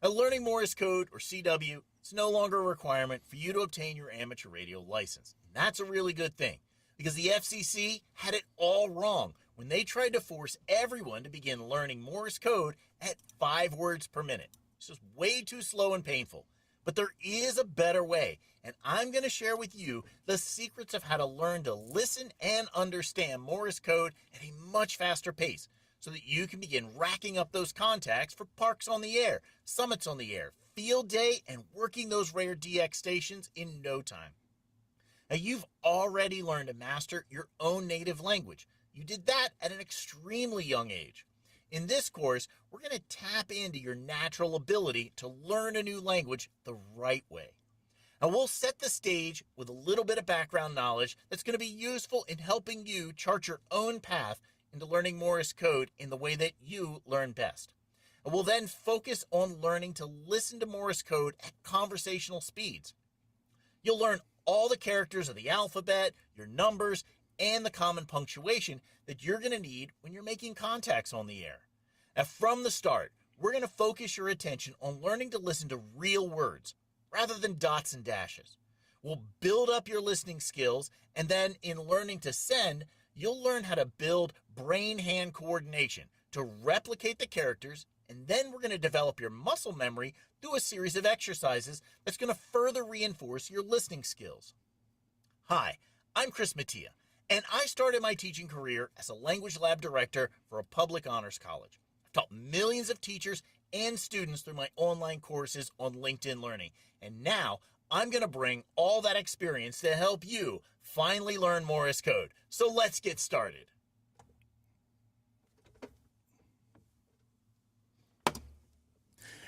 At Learning Morse Code, or CW, it's no longer a requirement for you to obtain your amateur radio license. And that's a really good thing, because the FCC had it all wrong when they tried to force everyone to begin learning Morse code at 5 words per minute. It's just way too slow and painful. But there is a better way, and I'm going to share with you the secrets of how to learn to listen and understand Morse code at a much faster pace, so that you can begin racking up those contacts for parks on the air, summits on the air, field day, and working those rare DX stations in no time. Now, you've already learned to master your own native language. You did that at an extremely young age. In this course, we're going to tap into your natural ability to learn a new language the right way. And we'll set the stage with a little bit of background knowledge that's going to be useful in helping you chart your own path into learning Morse code in the way that you learn best. And we'll then focus on learning to listen to Morse code at conversational speeds. You'll learn all the characters of the alphabet, your numbers, and the common punctuation that you're going to need when you're making contacts on the air. Now, from the start, we're going to focus your attention on learning to listen to real words rather than dots and dashes. We'll build up your listening skills, and then in learning to send, you'll learn how to build brain-hand coordination to replicate the characters, and then we're going to develop your muscle memory through a series of exercises that's going to further reinforce your listening skills. Hi, I'm Chris Mattia, and I started my teaching career as a language lab director for a public honors college. I've taught millions of teachers and students through my online courses on LinkedIn Learning, and now I'm going to bring all that experience to help you finally learn Morse code. So let's get started.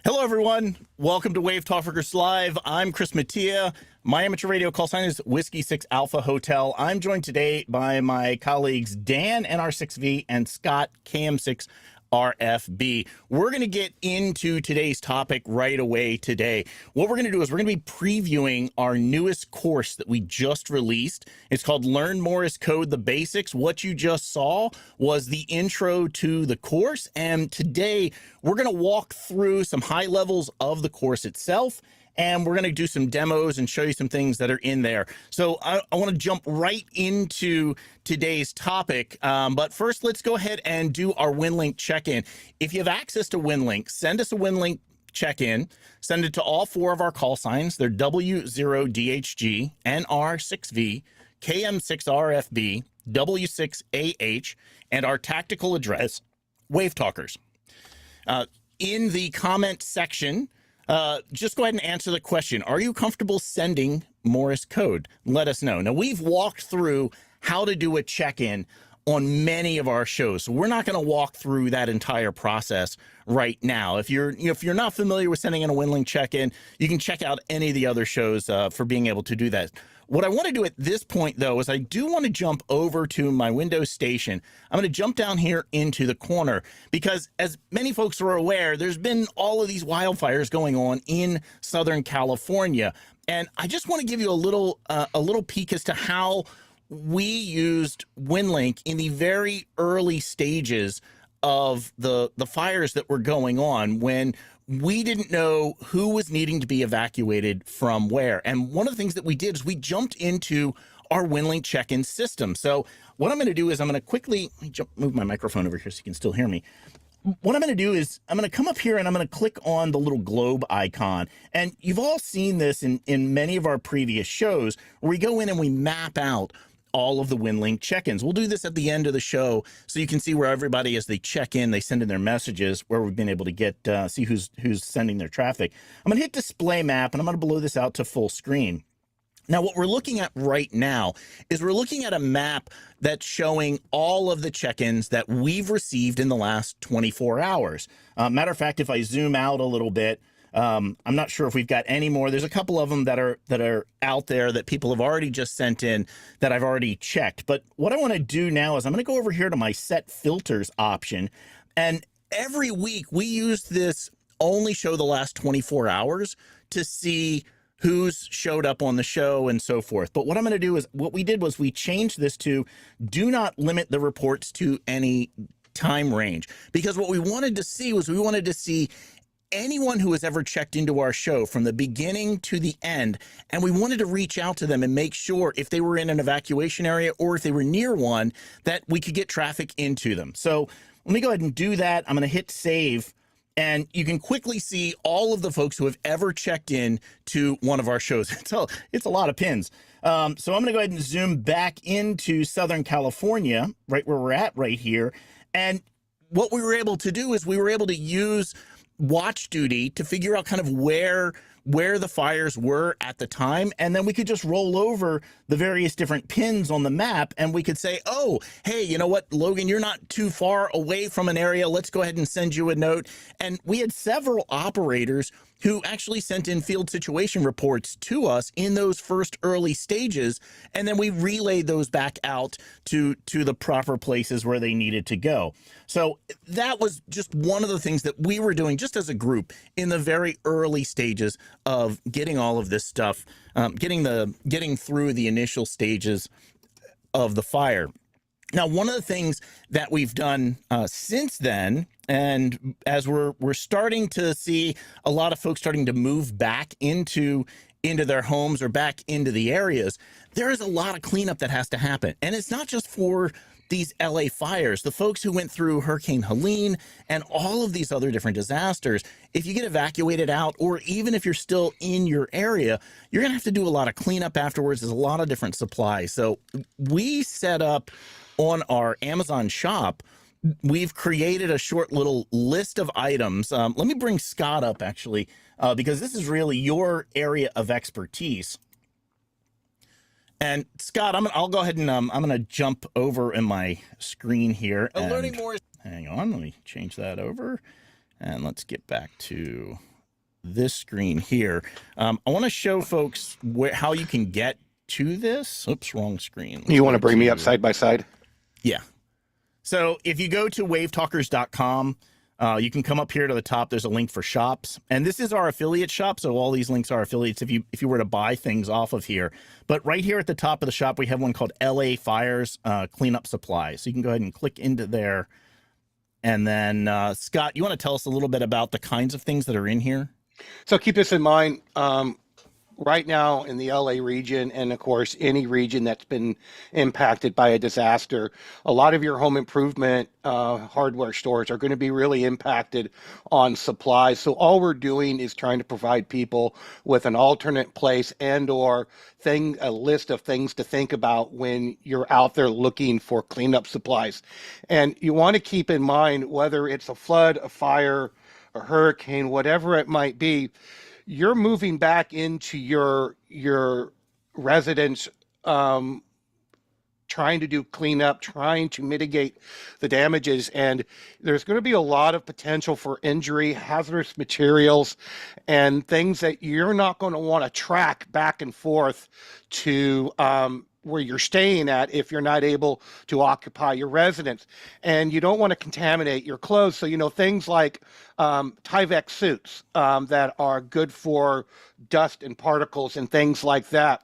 Hello, everyone. Welcome to WaveTalkers Live. I'm Chris Mattia. My amateur radio call sign is Whiskey 6 Alpha Hotel. I'm joined today by my colleagues Dan NR6V and Scott KM6 RFB. We're going to get into today's topic right away today. What we're going to do is we're going to be previewing our newest course that we just released. It's called Learn Morse Code, the Basics. What you just saw was the intro to the course, and today we're going to walk through some high levels of the course itself, and we're going to do some demos and show you some things that are in there. So I want to jump right into today's topic. But first, let's go ahead and do our Winlink check-in. If you have access to Winlink, send us a Winlink check-in. Send it to all 4 of our call signs. They're W0DHG, NR6V, KM6RFB, W6AH, and our tactical address, WaveTalkers. In the comment section, just go ahead and answer the question. Are you comfortable sending Morse code? Let us know. Now, we've walked through how to do a check-in on many of our shows, so we're not going to walk through that entire process right now. If you're not familiar with sending in a Winlink check-in, you can check out any of the other shows for being able to do that. What I want to do at this point, though, is I do want to jump over to my Windows station. I'm going to jump down here into the corner because, as many folks are aware, there's been all of these wildfires going on in Southern California. And I just want to give you a little peek as to how we used Winlink in the very early stages of the fires that were going on, when we didn't know who was needing to be evacuated from where. And one of the things that we did is we jumped into our Winlink check-in system. So what I'm going to do is I'm going to quickly move my microphone over here so you can still hear me. What I'm going to do is I'm going to come up here and I'm going to click on the little globe icon. And you've all seen this in many of our previous shows, where we go in and we map out all of the Winlink check-ins. We'll do this at the end of the show so you can see where everybody, as they check in, they send in their messages, where we've been able to get see who's sending their traffic. I'm going to hit display map, and I'm going to blow this out to full screen. Now, what we're looking at right now is we're looking at a map that's showing all of the check-ins that we've received in the last 24 hours. Matter of fact, if I zoom out a little bit, I'm not sure if we've got any more. There's a couple of them that are out there that people have already just sent in that I've already checked. But what I want to do now is I'm going to go over here to my set filters option. And every week we use this only show the last 24 hours to see who's showed up on the show and so forth. But what I'm going to do is, what we did was we changed this to do not limit the reports to any time range, because what we wanted to see was we wanted to see anyone who has ever checked into our show from the beginning to the end, and we wanted to reach out to them and make sure if they were in an evacuation area or if they were near one, that we could get traffic into them. So let me go ahead and do that. I'm going to hit save. And you can quickly see all of the folks who have ever checked in to one of our shows. It's a lot of pins. So I'm going to go ahead and zoom back into Southern California, right where we're at right here. And what we were able to do is we were able to use watch duty to figure out kind of where the fires were at the time, and then we could just roll over the various different pins on the map, and we could say, oh, hey, you know what, Logan, you're not too far away from an area. Let's go ahead and send you a note. And we had several operators who actually sent in field situation reports to us in those first early stages, and then we relayed those back out to the proper places where they needed to go. So that was just one of the things that we were doing just as a group in the very early stages of getting all of this stuff, getting through the initial stages of the fire. Now, one of the things that we've done since then, and as we're starting to see a lot of folks starting to move back into their homes or back into the areas, there is a lot of cleanup that has to happen. And it's not just for these LA fires. The folks who went through Hurricane Helene and all of these other different disasters, if you get evacuated out, or even if you're still in your area, you're going to have to do a lot of cleanup afterwards. There's a lot of different supplies. So we set up on our Amazon shop, we've created a short little list of items. Let me bring Scott up, actually, because this is really your area of expertise. And Scott, I'll go ahead and I'm going to jump over in my screen here. And Learning Morse. Hang on, let me change that over, and let's get back to this screen here. I want to show folks how you can get to this. Oops, wrong screen. You want to bring me up side by side? Yeah. So if you go to WaveTalkers.com, you can come up here to the top. There's a link for shops, and this is our affiliate shop. So all these links are affiliates if you were to buy things off of here. But right here at the top of the shop, we have one called LA Fires Cleanup Supplies. So you can go ahead and click into there. And then Scott, you want to tell us a little bit about the kinds of things that are in here? So keep this in mind. Right now in the LA region, and of course any region that's been impacted by a disaster, a lot of your home improvement hardware stores are going to be really impacted on supplies. So all we're doing is trying to provide people with an alternate place and or a list of things to think about when you're out there looking for cleanup supplies. And you want to keep in mind, whether it's a flood, a fire, a hurricane, whatever it might be, you're moving back into your residence, trying to do cleanup, trying to mitigate the damages, and there's going to be a lot of potential for injury, hazardous materials, and things that you're not going to want to track back and forth to where you're staying at if you're not able to occupy your residence. And you don't want to contaminate your clothes. So, things like Tyvek suits that are good for dust and particles and things like that.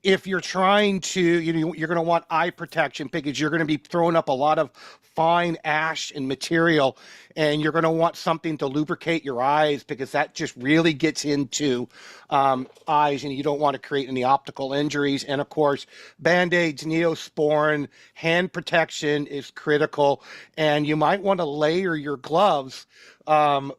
If you're trying to, you're going to want eye protection because you're going to be throwing up a lot of fine ash and material, and you're going to want something to lubricate your eyes because that just really gets into eyes, and you don't want to create any optical injuries. And of course, Band-Aids, Neosporin, hand protection is critical, and you might want to layer your gloves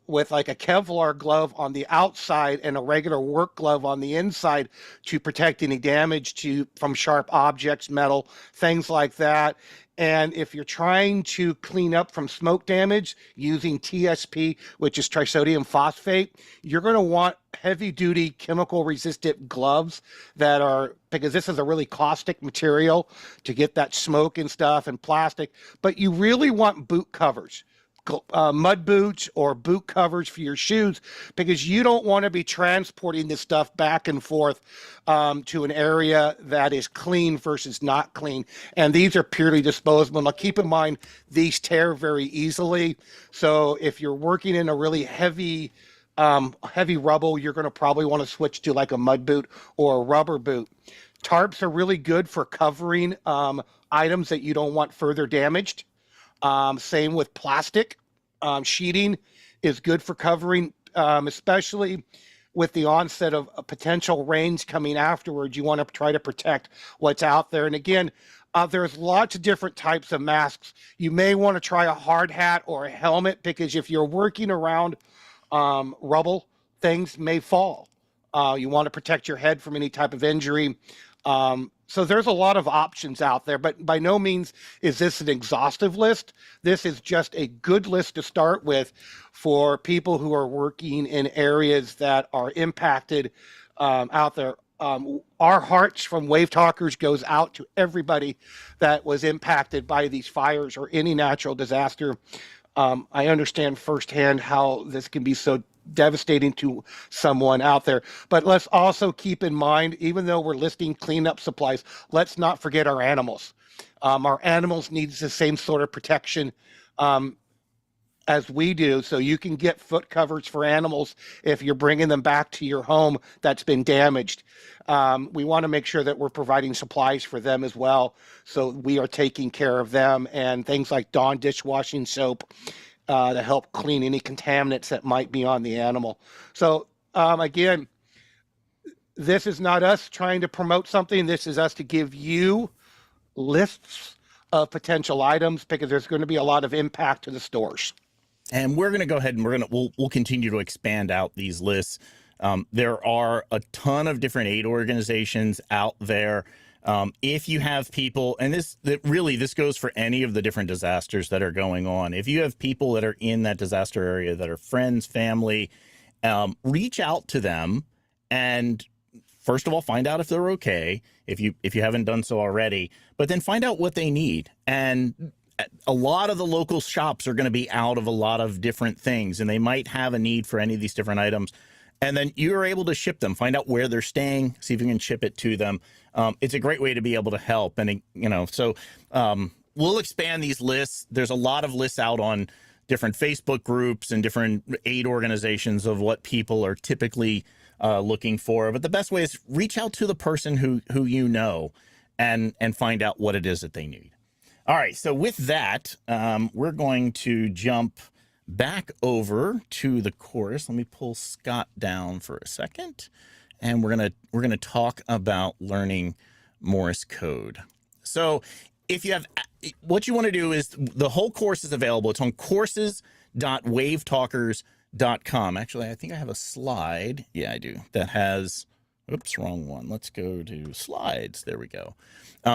with like a Kevlar glove on the outside and a regular work glove on the inside to protect any damage from sharp objects, metal, things like that. And if you're trying to clean up from smoke damage using TSP, which is trisodium phosphate, you're going to want heavy duty chemical resistant gloves because this is a really caustic material to get that smoke and stuff, and plastic, but you really want boot covers. Mud boots or boot covers for your shoes, because you don't want to be transporting this stuff back and forth to an area that is clean versus not clean. And these are purely disposable. Now keep in mind, these tear very easily. So if you're working in a really heavy rubble, you're going to probably want to switch to like a mud boot or a rubber boot. Tarps are really good for covering items that you don't want further damaged. Same with plastic sheeting is good for covering, especially with the onset of a potential rains coming afterwards. You want to try to protect what's out there. And again, there's lots of different types of masks. You may want to try a hard hat or a helmet, because if you're working around rubble, things may fall. You want to protect your head from any type of injury. So there's a lot of options out there, but by no means is this an exhaustive list. This is just a good list to start with for people who are working in areas that are impacted out there. Our hearts from WaveTalkers goes out to everybody that was impacted by these fires or any natural disaster. I understand firsthand how this can be so devastating to someone out there. But let's also keep in mind, even though we're listing cleanup supplies, let's not forget our animals. Our animals need the same sort of protection as we do. So you can get foot covers for animals if you're bringing them back to your home that's been damaged. We want to make sure that we're providing supplies for them as well. So we are taking care of them, and things like Dawn dishwashing soap to help clean any contaminants that might be on the animal. So again, this is not us trying to promote something. This is us to give you lists of potential items, because there's going to be a lot of impact to the stores. And we're going to go ahead and we'll continue to expand out these lists. There are a ton of different aid organizations out there. If you have people, and this goes for any of the different disasters that are going on. If you have people that are in that disaster area that are friends, family, reach out to them, and first of all, find out if they're okay, if you haven't done so already, but then find out what they need. And a lot of the local shops are going to be out of a lot of different things, and they might have a need for any of these different items. And then you're able to ship them, find out where they're staying, see if you can ship it to them. It's a great way to be able to help. And, so we'll expand these lists. There's a lot of lists out on different Facebook groups and different aid organizations of what people are typically looking for. But the best way is reach out to the person who you know and find out what it is that they need. All right. So with that, we're going to jump back over to the course. Let me pull Scott down for a second, and we're gonna talk about learning Morse code. So if you have, what you want to do is, the whole course is available. It's on courses.wavetalkers.com. Actually, I think I have a slide. Yeah, I do. That has, oops, wrong one. Let's go to slides. There we go.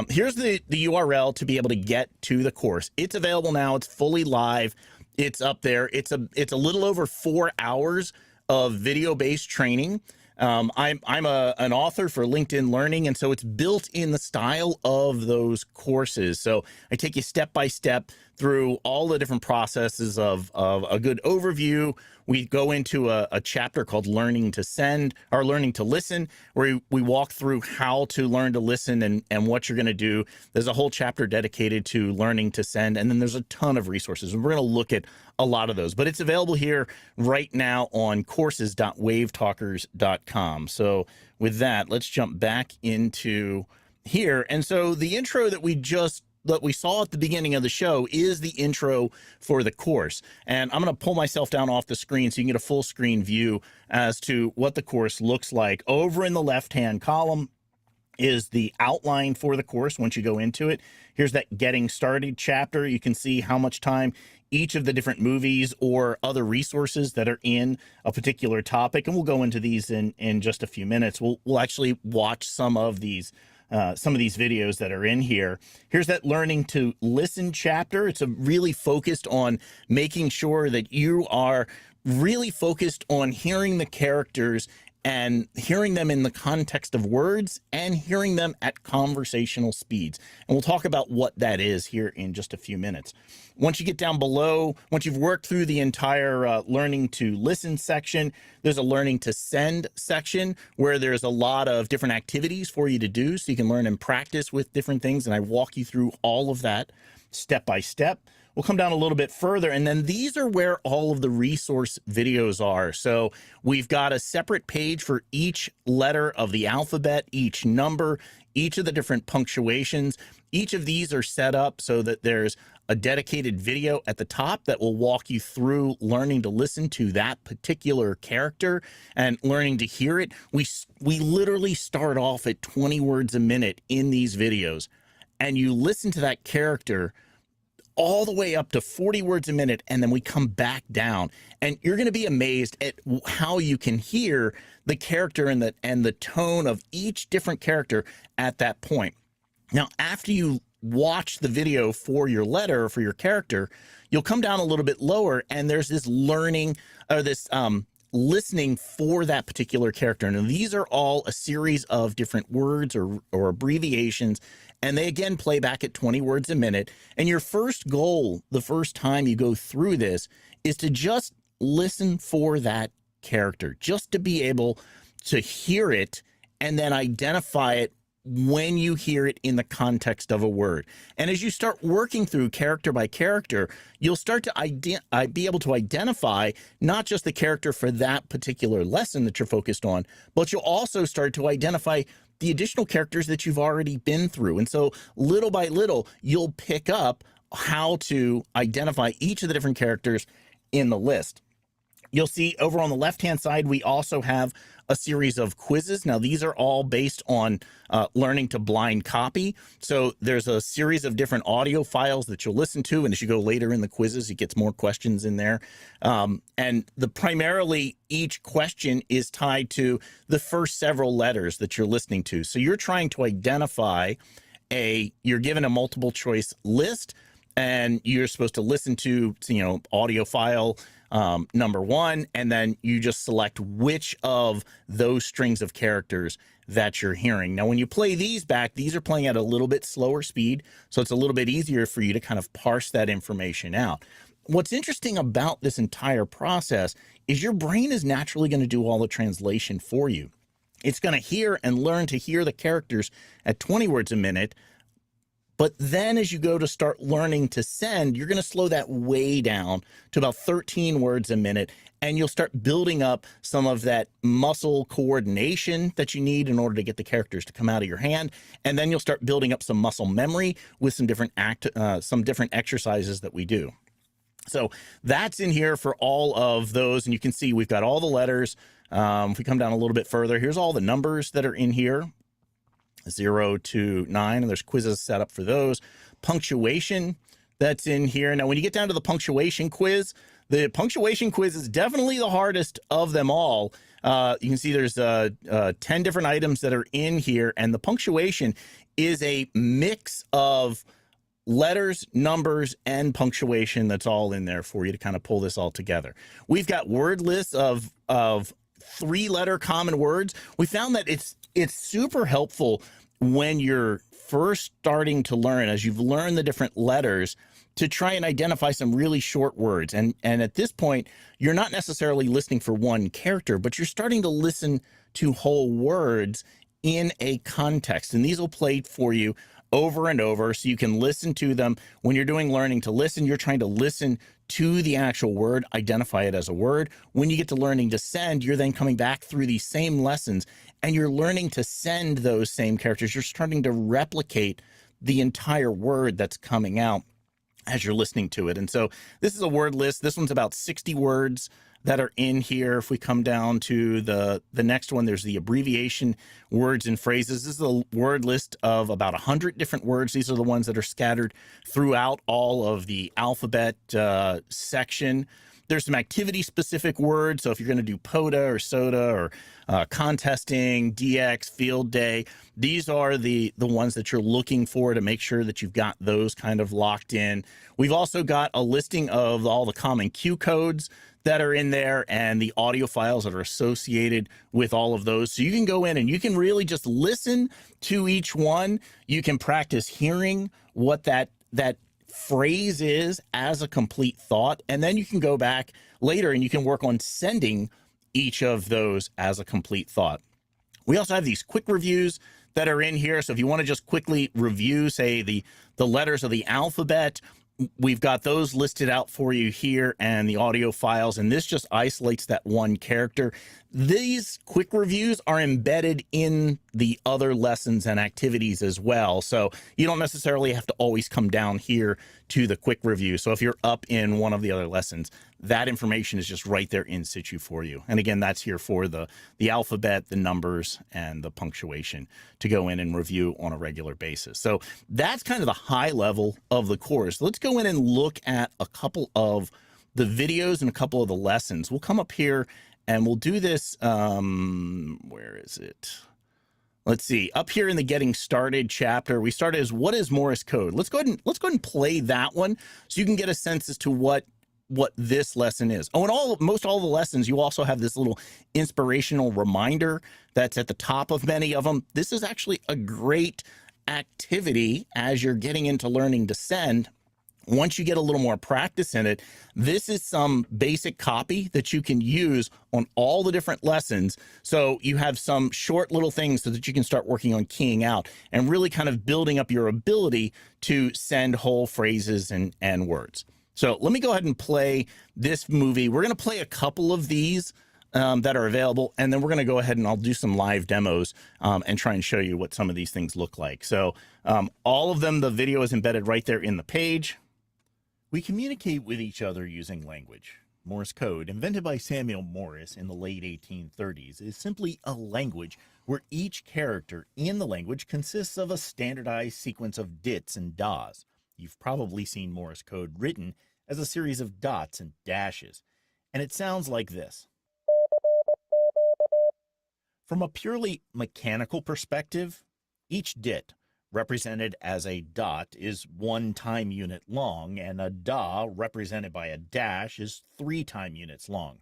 Here's the URL to be able to get to the course. It's available now. It's fully live. It's up there. It's a little over 4 hours of video-based training. I'm an author for LinkedIn Learning, and so it's built in the style of those courses. So I take you step by step through all the different processes of a good overview. We go into a chapter called Learning to Send, or Learning to Listen, where we walk through how to learn to listen and what you're going to do. There's a whole chapter dedicated to Learning to Send, and then there's a ton of resources. And we're going to look at a lot of those, but it's available here right now on courses.wavetalkers.com. So with that, let's jump back into here. And so the intro that we saw at the beginning of the show is the intro for the course. And I'm going to pull myself down off the screen so you can get a full screen view as to what the course looks like. Over in the left-hand column is the outline for the course once you go into it. Here's that getting started chapter. You can see how much time each of the different movies or other resources that are in a particular topic. And we'll go into these in just a few minutes. We'll actually watch some of these videos that are in here. Here's that learning to listen chapter. It's really focused on making sure that you are really focused on hearing the characters and hearing them in the context of words and hearing them at conversational speeds. And we'll talk about what that is here in just a few minutes. Once you get down below, once you've worked through the entire learning to listen section, there's a learning to send section where there's a lot of different activities for you to do so you can learn and practice with different things. And I walk you through all of that step by step. We'll come down a little bit further, and then these are where all of the resource videos are. So we've got a separate page for each letter of the alphabet, each number, each of the different punctuations. Each of these are set up so that there's a dedicated video at the top that will walk you through learning to listen to that particular character and learning to hear it. We literally start off at 20 words a minute in these videos, and you listen to that character all the way up to 40 words a minute, and then we come back down, and you're going to be amazed at how you can hear the character and the tone of each different character at that point. Now, after you watch the video for your letter or for your character, you'll come down a little bit lower, and there's this learning or this listening for that particular character. And these are all a series of different words or abbreviations, and they again play back at 20 words a minute. And your first goal the first time you go through this is to just listen for that character, just to be able to hear it and then identify it when you hear it in the context of a word. And as you start working through character by character, you'll start to be able to identify not just the character for that particular lesson that you're focused on, but you'll also start to identify the additional characters that you've already been through. And so little by little, you'll pick up how to identify each of the different characters in the list. You'll see over on the left-hand side, we also have a series of quizzes. Now, these are all based on learning to blind copy. So there's a series of different audio files that you'll listen to, and as you go later in the quizzes, it gets more questions in there. And primarily, each question is tied to the first several letters that you're listening to. So you're trying to identify you're given a multiple choice list, and you're supposed to listen to, audio file number one, and then you just select which of those strings of characters that you're hearing. Now, when you play these back, these are playing at a little bit slower speed, so it's a little bit easier for you to kind of parse that information out. What's interesting about this entire process is your brain is naturally going to do all the translation for you. It's going to hear and learn to hear the characters at 20 words a minute. But then as you go to start learning to send, you're going to slow that way down to about 13 words a minute, and you'll start building up some of that muscle coordination that you need in order to get the characters to come out of your hand. And then you'll start building up some muscle memory with some different exercises that we do. So that's in here for all of those. And you can see we've got all the letters. If we come down a little bit further, here's all the numbers that are in here. 0 to 9, and there's quizzes set up for those. Punctuation that's in here. Now, when you get down to the punctuation quiz is definitely the hardest of them all. You can see there's 10 different items that are in here, and the punctuation is a mix of letters, numbers, and punctuation that's all in there for you to kind of pull this all together. We've got word lists of 3-letter common words. We found that it's super helpful when you're first starting to learn, as you've learned the different letters, to try and identify some really short words. And at this point, you're not necessarily listening for one character, but you're starting to listen to whole words in a context. And these will play for you over and over, so you can listen to them. When you're doing learning to listen, you're trying to listen to the actual word, identify it as a word. When you get to learning to send, you're then coming back through these same lessons, and you're learning to send those same characters. You're starting to replicate the entire word that's coming out as you're listening to it. And so this is a word list. This one's about 60 words that are in here. If we come down to the next one, there's the abbreviation words and phrases. This is a word list of about 100 different words. These are the ones that are scattered throughout all of the alphabet section. There's some activity-specific words. So if you're going to do POTA or SOTA or contesting, DX, field day, these are the ones that you're looking for to make sure that you've got those kind of locked in. We've also got a listing of all the common cue codes that are in there and the audio files that are associated with all of those. So you can go in and you can really just listen to each one. You can practice hearing what that phrase is as a complete thought. And then you can go back later and you can work on sending each of those as a complete thought. We also have these quick reviews that are in here. So if you want to just quickly review, say, the letters of the alphabet, we've got those listed out for you here, and the audio files, and this just isolates that one character. these quick reviews are embedded in the other lessons and activities as well. So you don't necessarily have to always come down here to the quick review. So if you're up in one of the other lessons, that information is just right there in situ for you. And again, that's here for the alphabet, the numbers, and the punctuation to go in and review on a regular basis. So that's kind of the high level of the course. Let's go in and look at a couple of the videos and a couple of the lessons. We'll come up here and we'll do this, where is it? Let's see, up here in the Getting Started chapter, we started as what is Morse code? Let's go ahead and play that one so you can get a sense as to what this lesson is. Oh, and most all the lessons, you also have this little inspirational reminder that's at the top of many of them. This is actually a great activity as you're getting into learning to send. Once you get a little more practice in it, this is some basic copy that you can use on all the different lessons. So you have some short little things so that you can start working on keying out and really kind of building up your ability to send whole phrases and words. So let me go ahead and play this movie. We're going to play a couple of these that are available, and then we're going to go ahead and I'll do some live demos and try and show you what some of these things look like. So all of them, the video is embedded right there in the page. We communicate with each other using language. Morse code, invented by Samuel Morse in the late 1830s, is simply a language where each character in the language consists of a standardized sequence of dits and das. You've probably seen Morse code written as a series of dots and dashes, and it sounds like this. From a purely mechanical perspective, each dit, represented as a dot, is 1 time unit long, and a da, represented by a dash, is 3 time units long.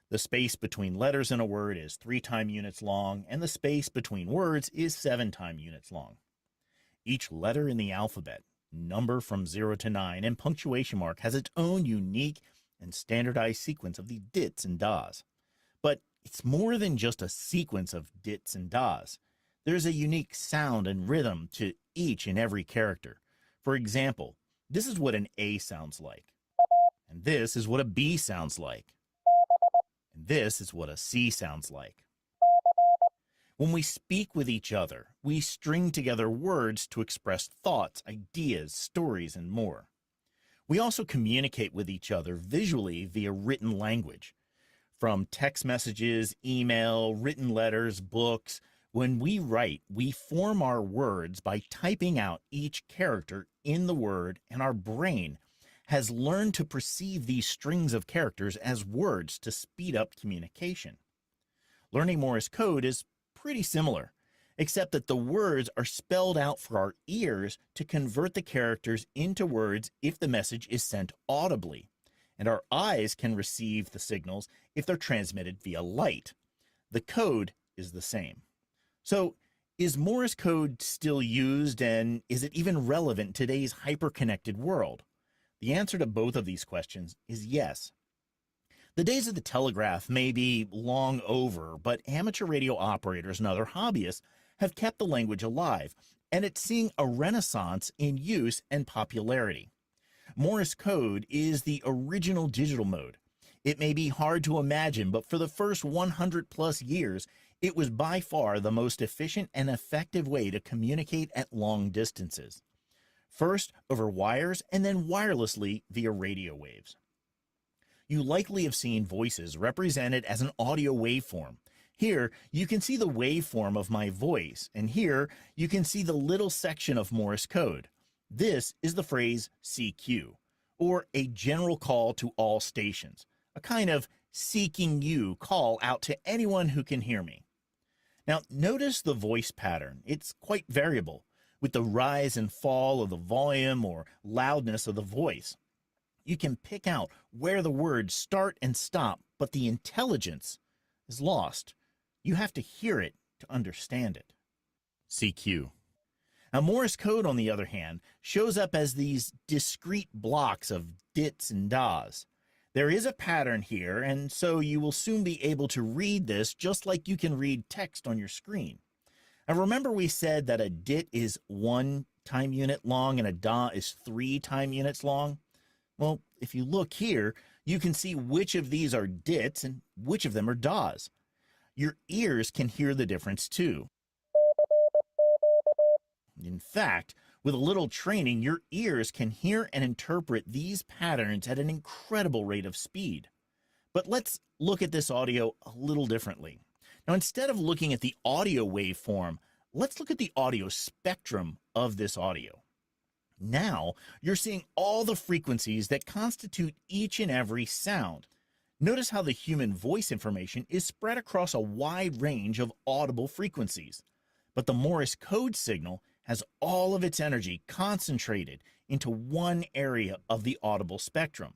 The space between letters in a word is 3 time units long, and the space between words is 7 time units long. Each letter in the alphabet, number from 0 to 9, and punctuation mark has its own unique and standardized sequence of the dits and das. But it's more than just a sequence of dits and das. There's a unique sound and rhythm to each and every character. For example, this is what an A sounds like. And this is what a B sounds like. And this is what a C sounds like. When we speak with each other, we string together words to express thoughts, ideas, stories, and more. We also communicate with each other visually via written language. From text messages, email, written letters, books. When we write, we form our words by typing out each character in the word, and our brain has learned to perceive these strings of characters as words to speed up communication. Learning Morse code is pretty similar, except that the words are spelled out for our ears to convert the characters into words if the message is sent audibly, and our eyes can receive the signals if they're transmitted via light. The code is the same. So, is Morse code still used, and is it even relevant in today's hyper-connected world? The answer to both of these questions is yes. The days of the telegraph may be long over, but amateur radio operators and other hobbyists have kept the language alive, and it's seeing a renaissance in use and popularity. Morse code is the original digital mode. It may be hard to imagine, but for the first 100 plus years, it was by far the most efficient and effective way to communicate at long distances. First over wires and then wirelessly via radio waves. You likely have seen voices represented as an audio waveform. Here, you can see the waveform of my voice, and here you can see the little section of Morse code. This is the phrase CQ, or a general call to all stations, a kind of seeking you call out to anyone who can hear me. Now, notice the voice pattern. It's quite variable, with the rise and fall of the volume or loudness of the voice. You can pick out where the words start and stop, but the intelligence is lost. You have to hear it to understand it. CQ. Now, Morse code, on the other hand, shows up as these discrete blocks of dits and das. There is a pattern here, and so you will soon be able to read this just like you can read text on your screen. Now, remember we said that a dit is 1 time unit long and a da is 3 time units long? Well, if you look here, you can see which of these are dits and which of them are das. your ears can hear the difference too. In fact, with a little training, your ears can hear and interpret these patterns at an incredible rate of speed. But let's look at this audio a little differently. Now, instead of looking at the audio waveform, let's look at the audio spectrum of this audio. Now, you're seeing all the frequencies that constitute each and every sound. Notice how the human voice information is spread across a wide range of audible frequencies. But the Morse code signal has all of its energy concentrated into one area of the audible spectrum.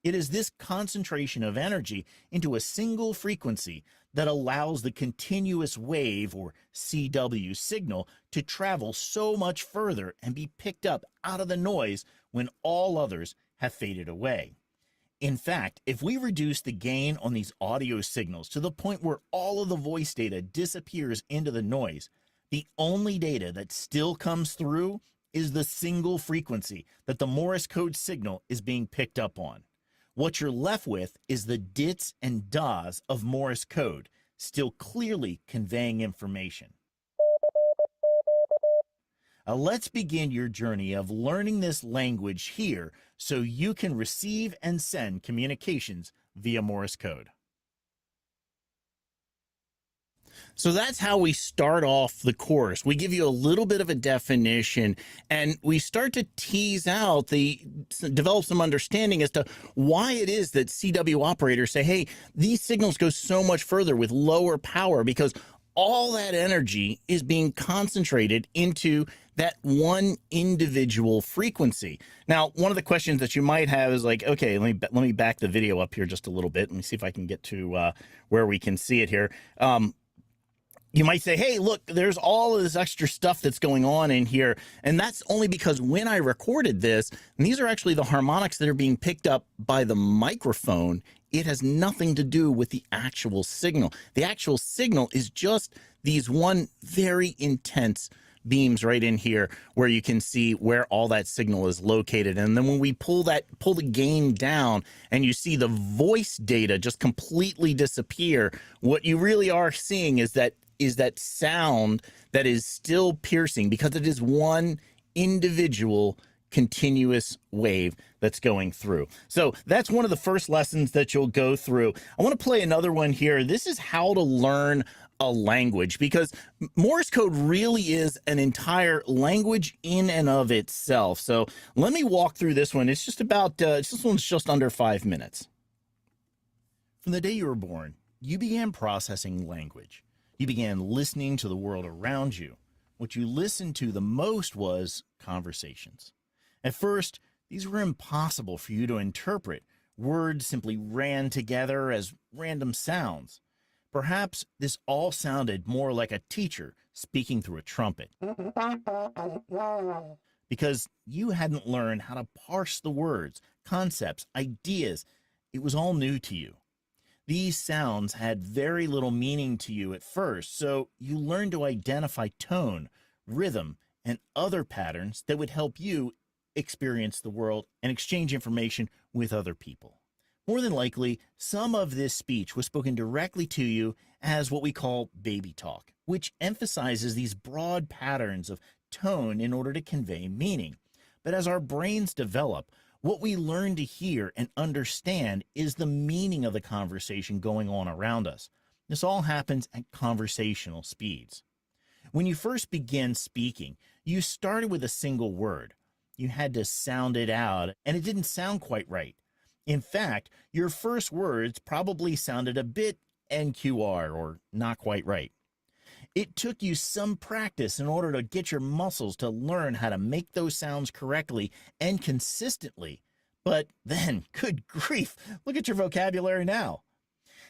It is this concentration of energy into a single frequency that allows the continuous wave, or CW signal, to travel so much further and be picked up out of the noise when all others have faded away. In fact, if we reduce the gain on these audio signals to the point where all of the voice data disappears into the noise, the only data that still comes through is the single frequency that the Morse code signal is being picked up on. What you're left with is the dits and das of Morse code, still clearly conveying information. Let's begin your journey of learning this language here so you can receive and send communications via Morse code. So that's how we start off the course. We give you a little bit of a definition, and we start to tease out develop some understanding as to why it is that CW operators say, hey, these signals go so much further with lower power, because all that energy is being concentrated into that one individual frequency. Now, one of the questions that you might have is like, okay, let me back the video up here just a little bit. Let me see if I can get to where we can see it here. You might say, hey, look, there's all of this extra stuff that's going on in here. And that's only because when I recorded this, and these are actually the harmonics that are being picked up by the microphone, it has nothing to do with the actual signal. The actual signal is just these one very intense beams right in here where you can see where all that signal is located. And then when we pull the gain down and you see the voice data just completely disappear, what you really are seeing is that sound that is still piercing, because it is one individual continuous wave that's going through. So that's one of the first lessons that you'll go through. I want to play another one here. This is how to learn a language, because Morse code really is an entire language in and of itself. So let me walk through this one. It's just about, this one's just under 5 minutes. From the day you were born, you began processing language. You began listening to the world around you. What you listened to the most was conversations. At first, these were impossible for you to interpret. Words simply ran together as random sounds. Perhaps this all sounded more like a teacher speaking through a trumpet. Because you hadn't learned how to parse the words, concepts, ideas. It was all new to you. These sounds had very little meaning to you at first, so you learned to identify tone, rhythm, and other patterns that would help you experience the world and exchange information with other people. More than likely, some of this speech was spoken directly to you as what we call baby talk, which emphasizes these broad patterns of tone in order to convey meaning. But as our brains develop, what we learn to hear and understand is the meaning of the conversation going on around us. This all happens at conversational speeds. When you first begin speaking, you started with a single word. You had to sound it out, and it didn't sound quite right. In fact, your first words probably sounded a bit NQR, or not quite right. It took you some practice in order to get your muscles to learn how to make those sounds correctly and consistently. But then, good grief, look at your vocabulary now.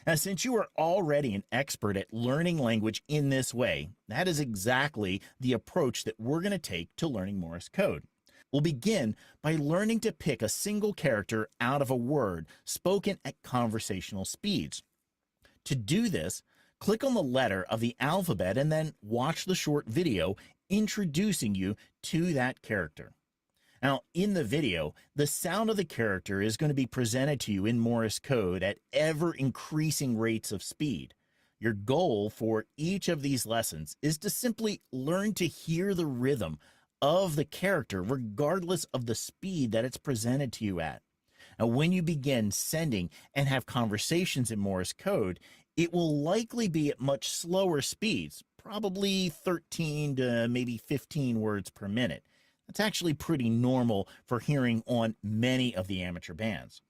Now, since you are already an expert at learning language in this way, that is exactly the approach that we're going to take to learning Morse code. We'll begin by learning to pick a single character out of a word spoken at conversational speeds. To do this, click on the letter of the alphabet and then watch the short video introducing you to that character. Now, in the video, the sound of the character is going to be presented to you in Morse code at ever-increasing rates of speed. Your goal for each of these lessons is to simply learn to hear the rhythm of the character regardless of the speed that it's presented to you at. And when you begin sending and have conversations in Morse code, it will likely be at much slower speeds, probably 13 to maybe 15 words per minute. That's actually pretty normal for hearing on many of the amateur bands.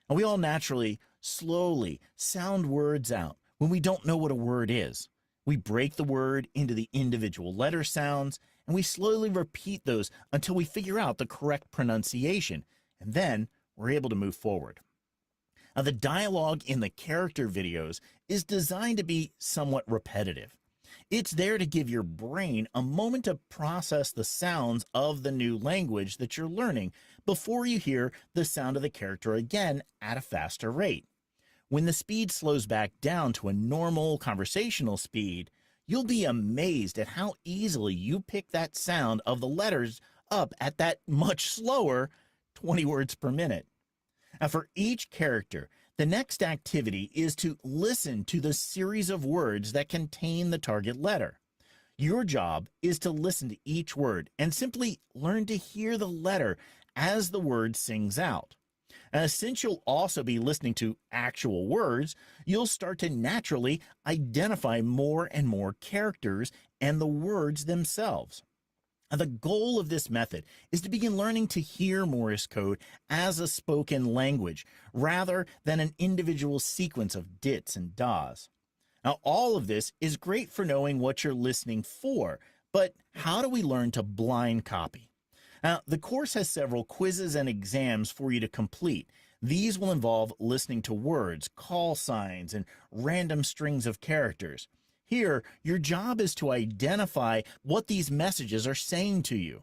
And we all naturally, slowly sound words out when we don't know what a word is. We break the word into the individual letter sounds, and we slowly repeat those until we figure out the correct pronunciation, and then we're able to move forward. Now, the dialogue in the character videos is designed to be somewhat repetitive. It's there to give your brain a moment to process the sounds of the new language that you're learning before you hear the sound of the character again at a faster rate. When the speed slows back down to a normal conversational speed, you'll be amazed at how easily you pick that sound of the letters up at that much slower 20 words per minute. Now, for each character, the next activity is to listen to the series of words that contain the target letter. Your job is to listen to each word and simply learn to hear the letter as the word sings out. And since you'll also be listening to actual words, you'll start to naturally identify more and more characters and the words themselves. Now, the goal of this method is to begin learning to hear Morse code as a spoken language rather than an individual sequence of dits and das. Now, all of this is great for knowing what you're listening for, but how do we learn to blind copy? Now, the course has several quizzes and exams for you to complete. These will involve listening to words, call signs, and random strings of characters. Here, your job is to identify what these messages are saying to you.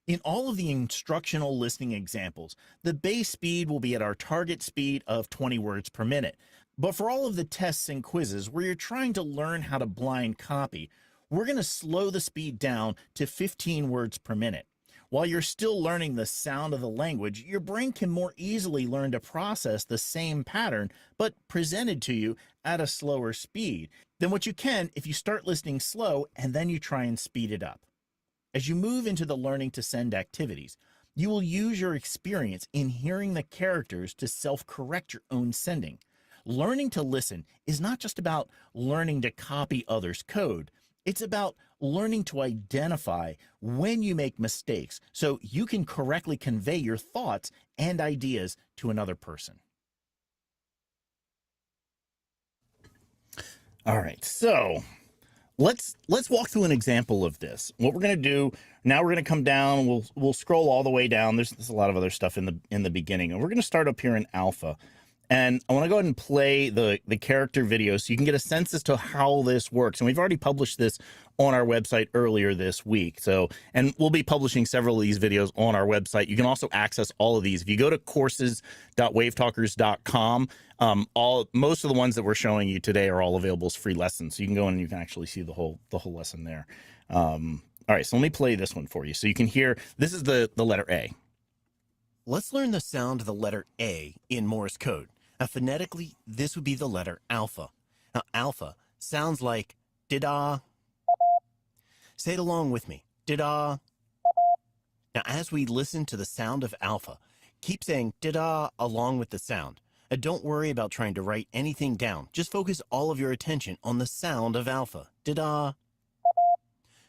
In all of the instructional listening examples, the base speed will be at our target speed of 20 words per minute. But for all of the tests and quizzes where you're trying to learn how to blind copy, we're going to slow the speed down to 15 words per minute. While you're still learning the sound of the language, your brain can more easily learn to process the same pattern, but presented to you at a slower speed than what you can if you start listening slow and then you try and speed it up. As you move into the learning to send activities, you will use your experience in hearing the characters to self-correct your own sending. Learning to listen is not just about learning to copy others' code. It's about learning to identify when you make mistakes so you can correctly convey your thoughts and ideas to another person. All right, so let's walk through an example of this. What we're going to do now, we're going to come down. We'll scroll all the way down. There's a lot of other stuff in the beginning, and we're going to start up here in alpha. And I want to go ahead and play the character video so you can get a sense as to how this works. And we've already published this on our website earlier this week. And we'll be publishing several of these videos on our website. You can also access all of these. If you go to courses.wavetalkers.com, most of the ones that we're showing you today are all available as free lessons. So you can go in and you can actually see the whole lesson there. All right, so let me play this one for you. So you can hear, this is the letter A. Let's learn the sound of the letter A in Morse code. Now, phonetically, this would be the letter alpha. Now, alpha sounds like dida. Say it along with me. Dida. Now, as we listen to the sound of alpha, keep saying dida along with the sound. And don't worry about trying to write anything down. Just focus all of your attention on the sound of alpha. Dida.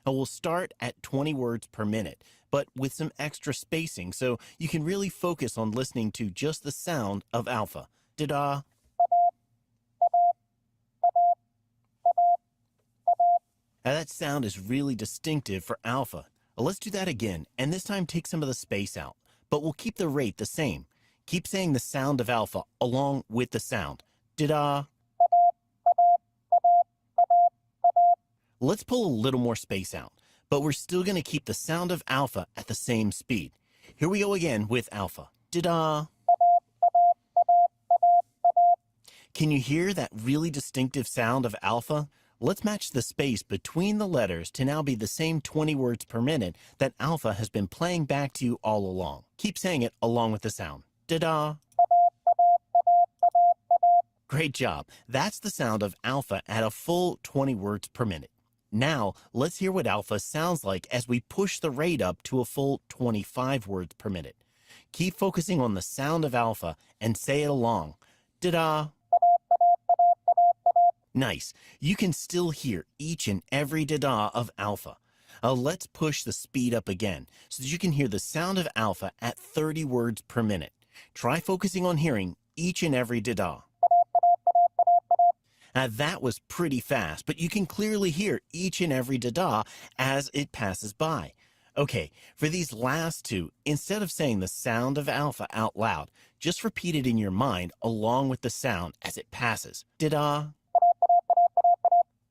Now, we'll start at 20 words per minute, but with some extra spacing so you can really focus on listening to just the sound of alpha. Da-da. Now that sound is really distinctive for alpha. Let's do that again, and this time take some of the space out, but we'll keep the rate the same. Keep saying the sound of alpha along with the sound. Da-da. Let's pull a little more space out, but we're still going to keep the sound of alpha at the same speed. Here we go again with alpha. Da-da. Can you hear that really distinctive sound of alpha? Let's match the space between the letters to now be the same 20 words per minute that alpha has been playing back to you all along. Keep saying it along with the sound. Da-da. Great job. That's the sound of alpha at a full 20 words per minute. Now, let's hear what alpha sounds like as we push the rate up to a full 25 words per minute. Keep focusing on the sound of alpha and say it along. Da-da. Nice. You can still hear each and every da-da of alpha. Let's push the speed up again so that you can hear the sound of alpha at 30 words per minute. Try focusing on hearing each and every da-da. That was pretty fast, but you can clearly hear each and every da-da as it passes by. Okay, for these last two, instead of saying the sound of alpha out loud, just repeat it in your mind along with the sound as it passes. Da-da.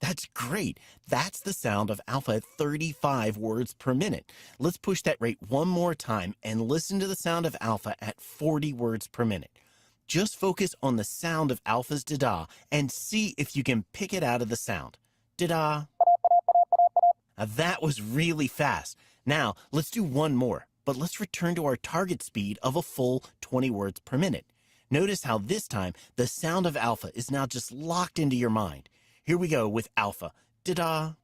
That's great. That's the sound of alpha at 35 words per minute. Let's push that rate one more time and listen to the sound of alpha at 40 words per minute. Just focus on the sound of alpha's da-da and see if you can pick it out of the sound. Da-da. That was really fast. Now, let's do one more, but let's return to our target speed of a full 20 words per minute. Notice how this time the sound of alpha is now just locked into your mind. Here we go with alpha. Da-da.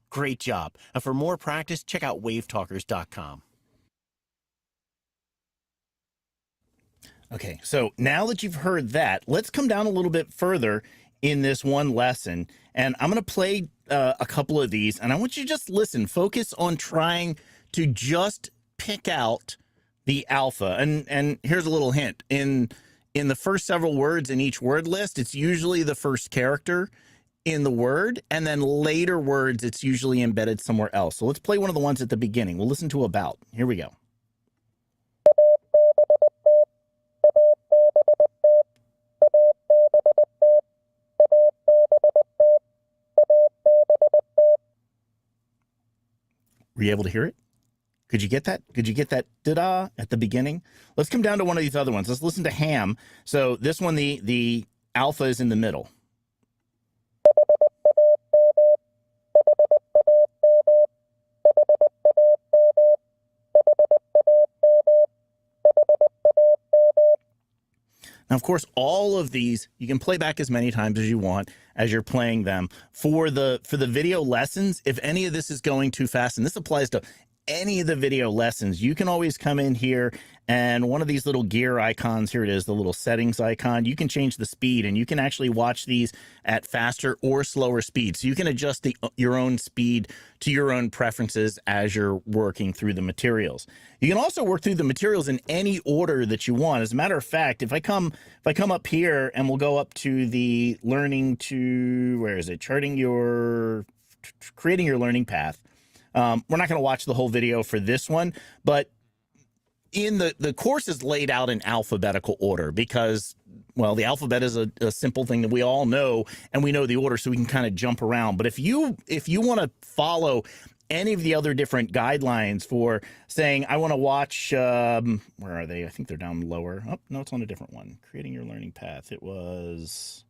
Great job. For more practice, check out WaveTalkers.com. Okay, so now that you've heard that, let's come down a little bit further in this one lesson. And I'm going to play a couple of these, and I want you to just listen. Focus on trying to just pick out the alpha. And here's a little hint. In the first several words in each word list, it's usually the first character in the word, and then later words, it's usually embedded somewhere else. So let's play one of the ones at the beginning. We'll listen to about. Here we go. Were you able to hear it? Could you get that? Could you get that da-da at the beginning? Let's come down to one of these other ones. Let's listen to ham. So this one, the alpha is in the middle. Now, of course, all of these, you can play back as many times as you want as you're playing them. For the video lessons, if any of this is going too fast, and this applies to any of the video lessons, you can always come in here and one of these little gear icons, here it is, the little settings icon, you can change the speed and you can actually watch these at faster or slower speed. So you can adjust your own speed to your own preferences as you're working through the materials. You can also work through the materials in any order that you want. As a matter of fact, if I come up here and we'll go up to the learning to, where is it? Creating your learning path. We're not going to watch the whole video for this one, but in the course is laid out in alphabetical order because, well, the alphabet is a simple thing that we all know, and we know the order, so we can kind of jump around. But if you want to follow any of the other different guidelines for saying, I want to watch, where are they? I think they're down lower. Oh, no, it's on a different one. Creating your learning path. It was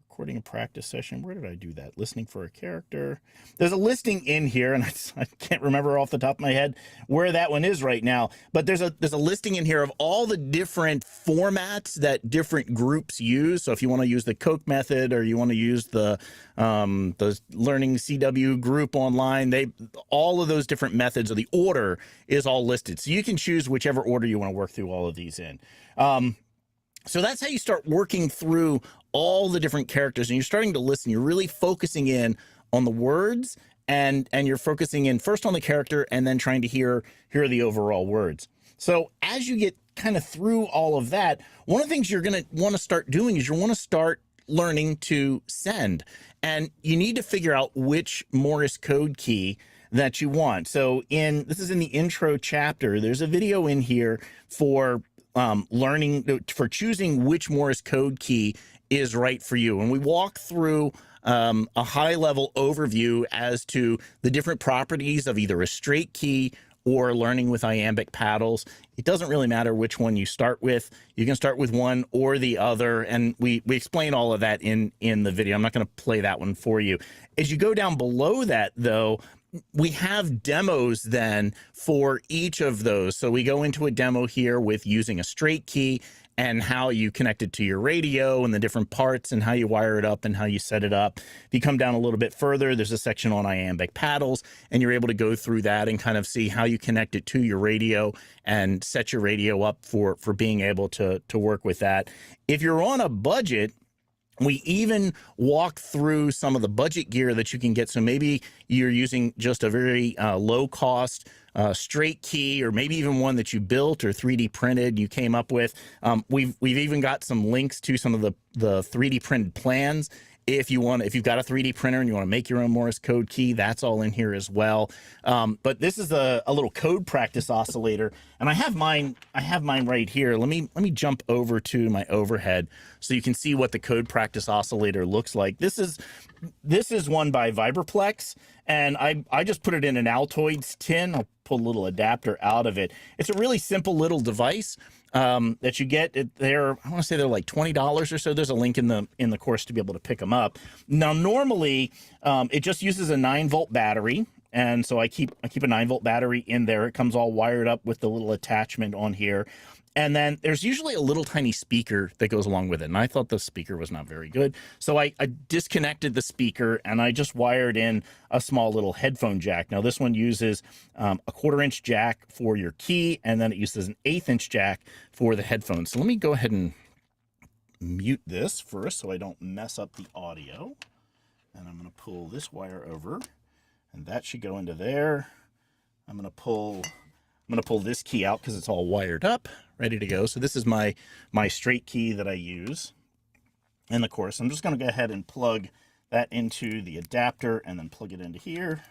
recording a practice session. Where did I do that? Listening for a character. There's a listing in here, and I can't remember off the top of my head where that one is right now. But there's a listing in here of all the different formats that different groups use. So if you want to use the Coke method, or you want to use the Learning CW group online, all of those different methods, or the order is all listed. So you can choose whichever order you want to work through all of these in. So that's how you start working through all the different characters, and you're starting to listen. You're really focusing in on the words, and you're focusing in first on the character, and then trying to hear the overall words. So as you get kind of through all of that, one of the things you're going to want to start doing is you want to start learning to send, and you need to figure out which Morse code key that you want. So this is in the intro chapter. There's a video in here for for choosing which Morse code key is right for you. And we walk through a high-level overview as to the different properties of either a straight key or learning with iambic paddles. It doesn't really matter which one you start with. You can start with one or the other, and we explain all of that in the video. I'm not going to play that one for you. As you go down below that, though, we have demos then for each of those. So we go into a demo here with using a straight key and how you connect it to your radio and the different parts and how you wire it up and how you set it up. If you come down a little bit further, there's a section on iambic paddles, and you're able to go through that and kind of see how you connect it to your radio and set your radio up for being able to work with that. If you're on a budget, we even walk through some of the budget gear that you can get. So maybe you're using just a very low cost straight key, or maybe even one that you built or 3D printed you came up with. We've even got some links to some of the 3D printed plans. If you've got a 3D printer and you want to make your own Morse code key, that's all in here as well. But this is a little code practice oscillator, and I have mine right here. Let me jump over to my overhead so you can see what the code practice oscillator looks like. This is one by Vibraplex, and I just put it in an Altoids tin. I'll pull a little adapter out of it. It's a really simple little device that you get. I want to say they're like $20 or so. There's a link in the course to be able to pick them up. Now, normally it just uses a 9-volt battery, and so I keep a 9-volt battery in there. It comes all wired up with the little attachment on here. And then there's usually a little tiny speaker that goes along with it. And I thought the speaker was not very good. So I disconnected the speaker and I just wired in a small little headphone jack. Now this one uses a 1/4-inch jack for your key, and then it uses an 1/8-inch jack for the headphones. So let me go ahead and mute this first so I don't mess up the audio. And I'm going to pull this wire over, and that should go into there. I'm going to pull this key out because it's all wired up, ready to go. So this is my straight key that I use. And of course, I'm just going to go ahead and plug that into the adapter and then plug it into here.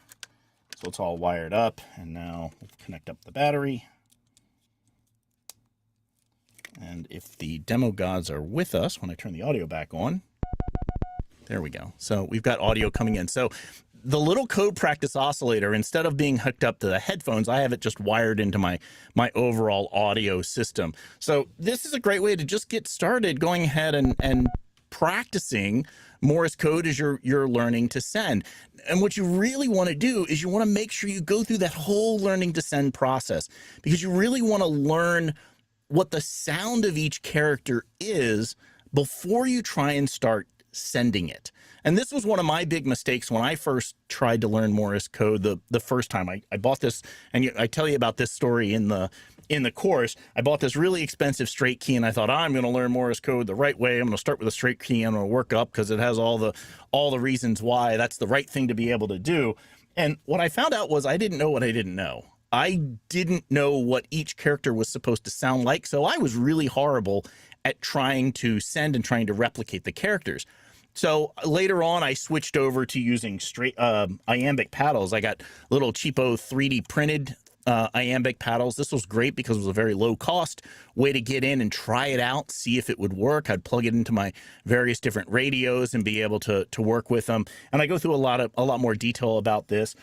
So it's all wired up. And now we'll connect up the battery. And if the demo gods are with us when I turn the audio back on, there we go. So we've got audio coming in. So the little code practice oscillator, instead of being hooked up to the headphones, I have it just wired into my overall audio system. So this is a great way to just get started going ahead and practicing Morse code as you're learning to send. And what you really want to do is you want to make sure you go through that whole learning to send process, because you really want to learn what the sound of each character is before you try and start sending it. And this was one of my big mistakes when I first tried to learn Morse code the first time. I bought this, and I tell you about this story in the course. I bought this really expensive straight key, and I thought, I'm going to learn Morse code the right way. I'm going to start with a straight key. I'm going to work up because it has all the reasons why that's the right thing to be able to do. And what I found out was I didn't know what I didn't know. I didn't know what each character was supposed to sound like, so I was really horrible at trying to send and trying to replicate the characters. So later on, I switched over to using straight iambic paddles. I got little cheapo 3D printed iambic paddles. This was great because it was a very low cost way to get in and try it out, see if it would work. I'd plug it into my various different radios and be able to work with them. And I go through a lot more detail about this.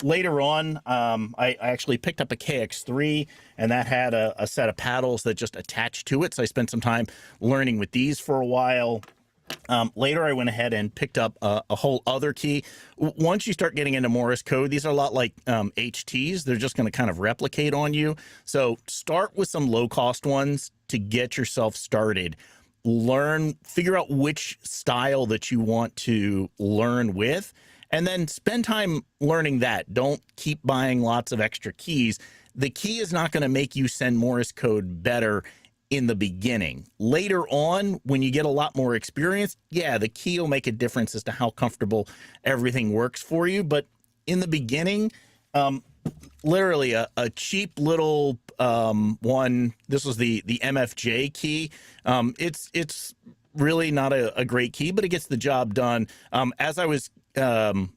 Later on, I actually picked up a KX3, and that had a set of paddles that just attached to it. So I spent some time learning with these for a while. Later, I went ahead and picked up a whole other key. Once you start getting into Morse code, these are a lot like HTs. They're just going to kind of replicate on you. So start with some low-cost ones to get yourself started. Figure out which style that you want to learn with, and then spend time learning that. Don't keep buying lots of extra keys. The key is not going to make you send Morse code better in the beginning. Later on, when you get a lot more experience, yeah, the key will make a difference as to how comfortable everything works for you. But in the beginning, literally a cheap little one, this was the MFJ key. It's really not a great key, but it gets the job done. As I was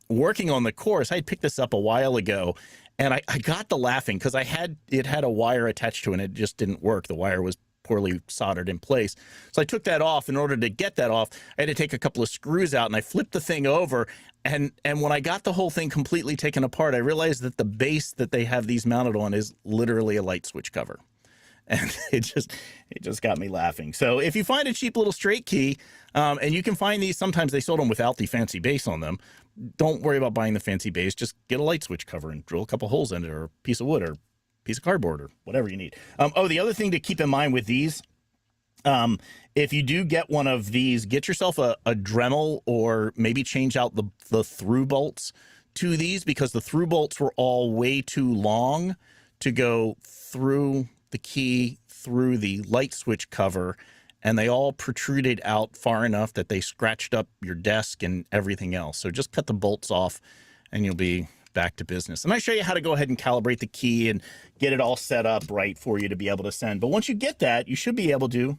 working on the course, I picked this up a while ago, and I got to laughing because it had a wire attached to it, and it just didn't work. The wire was poorly soldered in place. So I took that off. In order to get that off, I had to take a couple of screws out, and I flipped the thing over. And when I got the whole thing completely taken apart, I realized that the base that they have these mounted on is literally a light switch cover. And it just got me laughing. So if you find a cheap little straight key, and you can find these, sometimes they sold them without the fancy base on them, don't worry about buying the fancy base. Just get a light switch cover and drill a couple holes in it, or a piece of wood, or a piece of cardboard, or whatever you need. Oh, the other thing to keep in mind with these, if you do get one of these, get yourself a Dremel, or maybe change out the through bolts to these, because the through bolts were all way too long to go through the key, through the light switch cover, and they all protruded out far enough that they scratched up your desk and everything else. So just cut the bolts off and you'll be back to business. And I show you how to go ahead and calibrate the key and get it all set up right for you to be able to send. But once you get that, you should be able to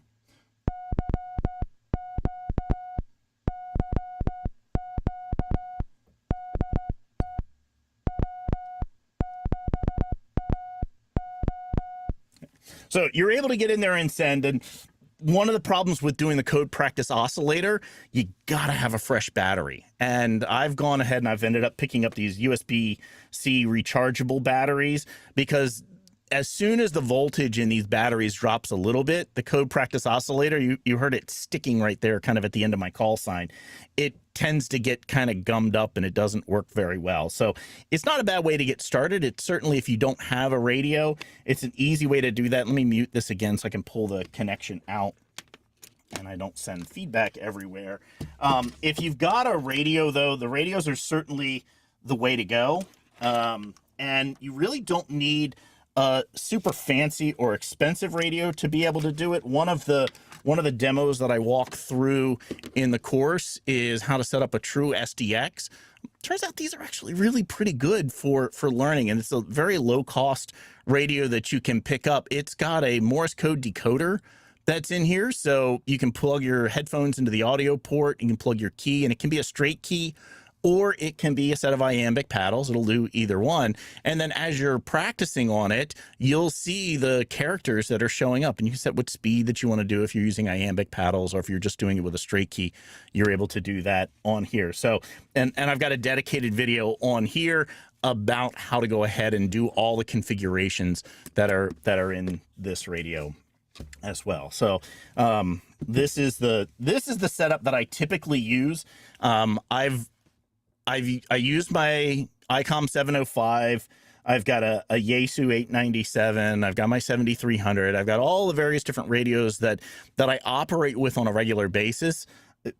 So you're able to get in there and send. And one of the problems with doing the code practice oscillator, you gotta have a fresh battery. And I've gone ahead and I've ended up picking up these USB-C rechargeable batteries, because as soon as the voltage in these batteries drops a little bit, the code practice oscillator, you heard it sticking right there kind of at the end of my call sign, it tends to get kind of gummed up and it doesn't work very well. So it's not a bad way to get started. It's certainly, if you don't have a radio, it's an easy way to do that. Let me mute this again so I can pull the connection out and I don't send feedback everywhere. If you've got a radio, though, the radios are certainly the way to go. And you really don't need a super fancy or expensive radio to be able to do it. One of the demos that I walk through in the course is how to set up a true SDX. Turns out these are actually really pretty good for learning, and it's a very low cost radio that you can pick up. It's got a Morse code decoder that's in here, so you can plug your headphones into the audio port, you can plug your key, and it can be a straight key, or it can be a set of iambic paddles. It'll do either one. And then as you're practicing on it, you'll see the characters that are showing up, and you can set what speed that you want to do if you're using iambic paddles, or if you're just doing it with a straight key, you're able to do that on here. So, and I've got a dedicated video on here about how to go ahead and do all the configurations that are in this radio as well. So this is the setup that I typically use. I used my ICOM 705. I've got a Yaesu 897. I've got my 7300. I've got all the various different radios that I operate with on a regular basis.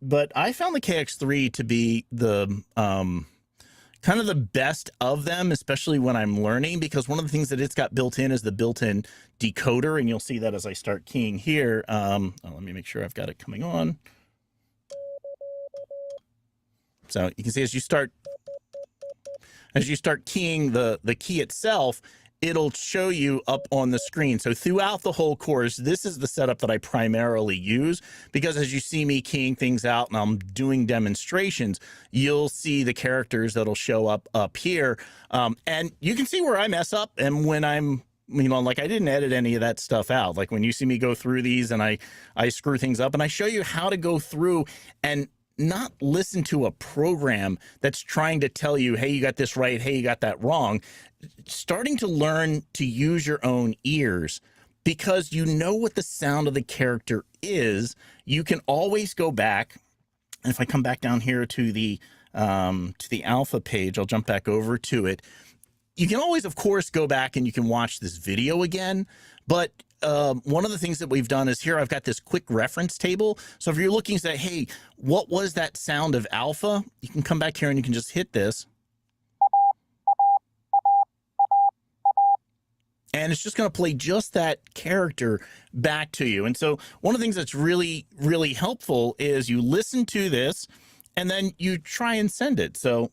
But I found the KX3 to be the kind of the best of them, especially when I'm learning, because one of the things that it's got built in is the built-in decoder, and you'll see that as I start keying here. Let me make sure I've got it coming on. So you can see as you start keying the key itself, it'll show you up on the screen. So throughout the whole course, this is the setup that I primarily use, because as you see me keying things out and I'm doing demonstrations, you'll see the characters that'll show up here. And you can see where I mess up, and when I'm, like, I didn't edit any of that stuff out. Like when you see me go through these and I screw things up, and I show you how to go through and not listen to a program that's trying to tell you, hey, you got this right, hey, you got that wrong. Starting to learn to use your own ears, because you know what the sound of the character is. You can always go back. And if I come back down here to the alpha page, I'll jump back over to it. You can always, of course, go back and you can watch this video again. But one of the things that we've done is here I've got this quick reference table. So if you're looking to say, hey, what was that sound of alpha? You can come back here and you can just hit this. And it's just going to play just that character back to you. And so one of the things that's really, really helpful is you listen to this and then you try and send it. So,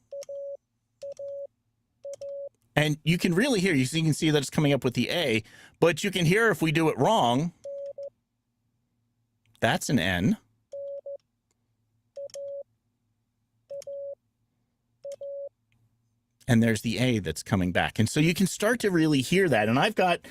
and you can really hear, you can see that it's coming up with the A, but you can hear if we do it wrong, that's an N. And there's the A that's coming back. And so you can start to really hear that. And I've got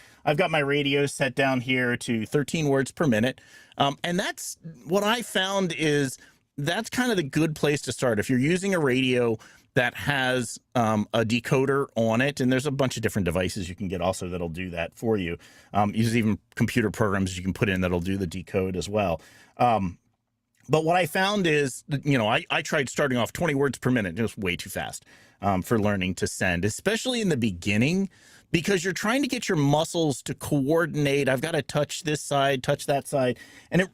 my radio set down here to 13 words per minute. And that's what I found is that's kind of the good place to start. If you're using a radio that has a decoder on it, and there's a bunch of different devices you can get also that'll do that for you. There's even computer programs you can put in that'll do the decode as well. But what I found is, I tried starting off 20 words per minute, just way too fast for learning to send, especially in the beginning, because you're trying to get your muscles to coordinate. I've got to touch this side, touch that side. And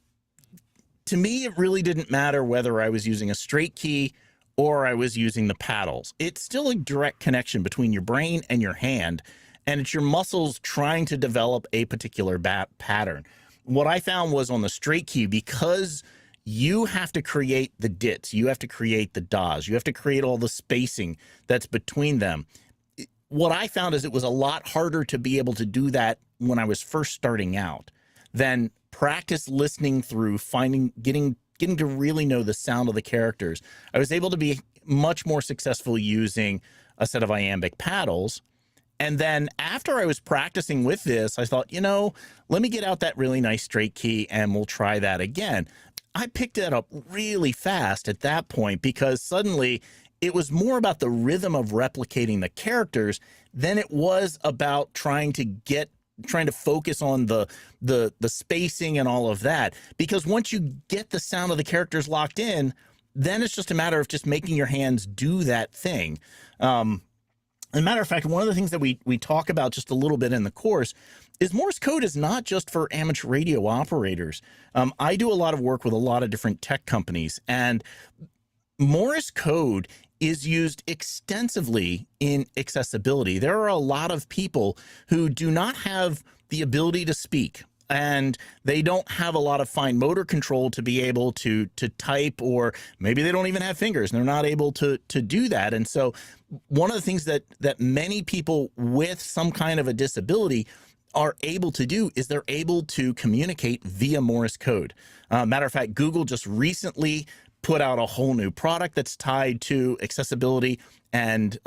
to me, it really didn't matter whether I was using a straight key or I was using the paddles. It's still a direct connection between your brain and your hand, and it's your muscles trying to develop a particular pattern. What I found was on the straight key, because you have to create the dits, you have to create the das, you have to create all the spacing that's between them. What I found is it was a lot harder to be able to do that when I was first starting out than practice listening through, getting to really know the sound of the characters. I was able to be much more successful using a set of iambic paddles. And then after I was practicing with this, I thought, let me get out that really nice straight key and we'll try that again. I picked it up really fast at that point because suddenly it was more about the rhythm of replicating the characters than it was about trying to focus on the spacing and all of that. Because once you get the sound of the characters locked in, then it's just a matter of just making your hands do that thing. As a matter of fact, one of the things that we talk about just a little bit in the course is Morse code is not just for amateur radio operators. I do a lot of work with a lot of different tech companies, and Morse code is used extensively in accessibility. There are a lot of people who do not have the ability to speak, and they don't have a lot of fine motor control to be able to type, or maybe they don't even have fingers and they're not able to do that. And so one of the things that many people with some kind of a disability are able to do is they're able to communicate via Morse code. Matter of fact, Google just recently put out a whole new product that's tied to accessibility and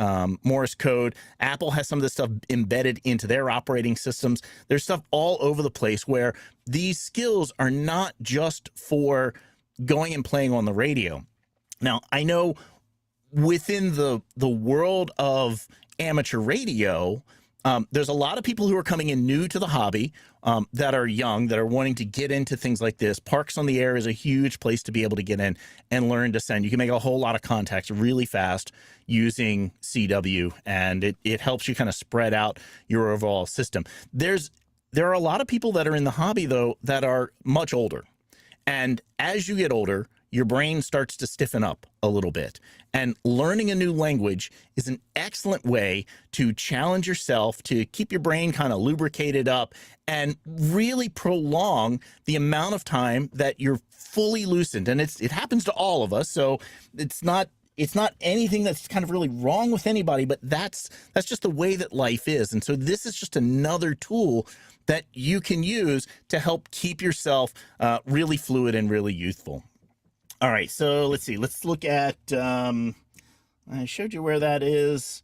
Morse code. Apple has some of this stuff embedded into their operating systems. There's stuff all over the place where these skills are not just for going and playing on the radio. Now, I know within the world of amateur radio, there's a lot of people who are coming in new to the hobby that are young, that are wanting to get into things like this. Parks on the Air is a huge place to be able to get in and learn to send. You can make a whole lot of contacts really fast using CW, and it helps you kind of spread out your overall system. There are a lot of people that are in the hobby, though, that are much older. And as you get older, your brain starts to stiffen up a little bit. And learning a new language is an excellent way to challenge yourself, to keep your brain kind of lubricated up and really prolong the amount of time that you're fully loosened. And it happens to all of us. So it's not anything that's kind of really wrong with anybody, but that's just the way that life is. And so this is just another tool that you can use to help keep yourself really fluid and really youthful. All right, so let's see. Let's look at, I showed you where that is.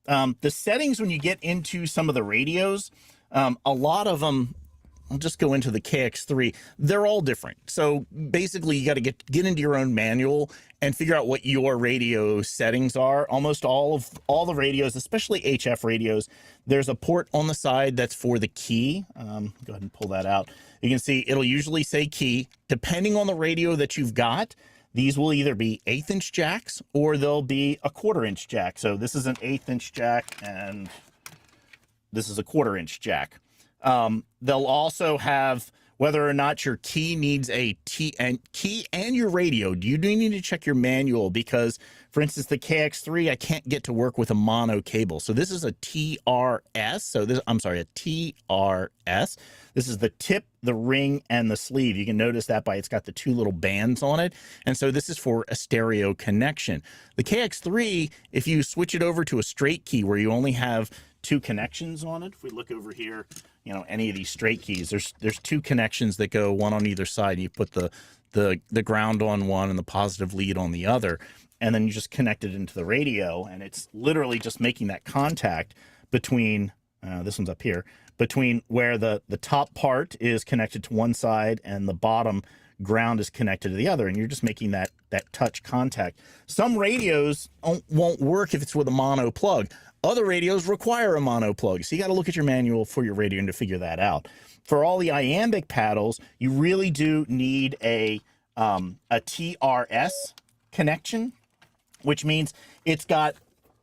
The settings when you get into some of the radios, a lot of them, I'll just go into the KX3. They're all different. So basically you got to get into your own manual and figure out what your radio settings are. Almost all the radios, especially HF radios, there's a port on the side that's for the key. Go ahead and pull that out. You can see it'll usually say key. Depending on the radio that you've got, these will either be 1/8 inch jacks or they'll be a 1/4 inch jack. So this is an 1/8 inch jack and this is a 1/4 inch jack. They'll also have whether or not your key needs a key and your radio. You do need to check your manual because, for instance, the KX3, I can't get to work with a mono cable. So this is a TRS. A TRS. This is the tip, the ring, and the sleeve. You can notice that it's got the two little bands on it. And so this is for a stereo connection. The KX3, if you switch it over to a straight key where you only have two connections on it, if we look over here, any of these straight keys, there's two connections that go one on either side. You put the ground on one and the positive lead on the other, and then you just connect it into the radio, and it's literally just making that contact between this one's up here, between where the top part is connected to one side and the bottom ground is connected to the other, and you're just making that touch contact. Some radios won't work if it's with a mono plug. Other radios require a mono plug, so you got to look at your manual for your radio to figure that out. For all the iambic paddles, you really do need a a TRS connection, which means it's got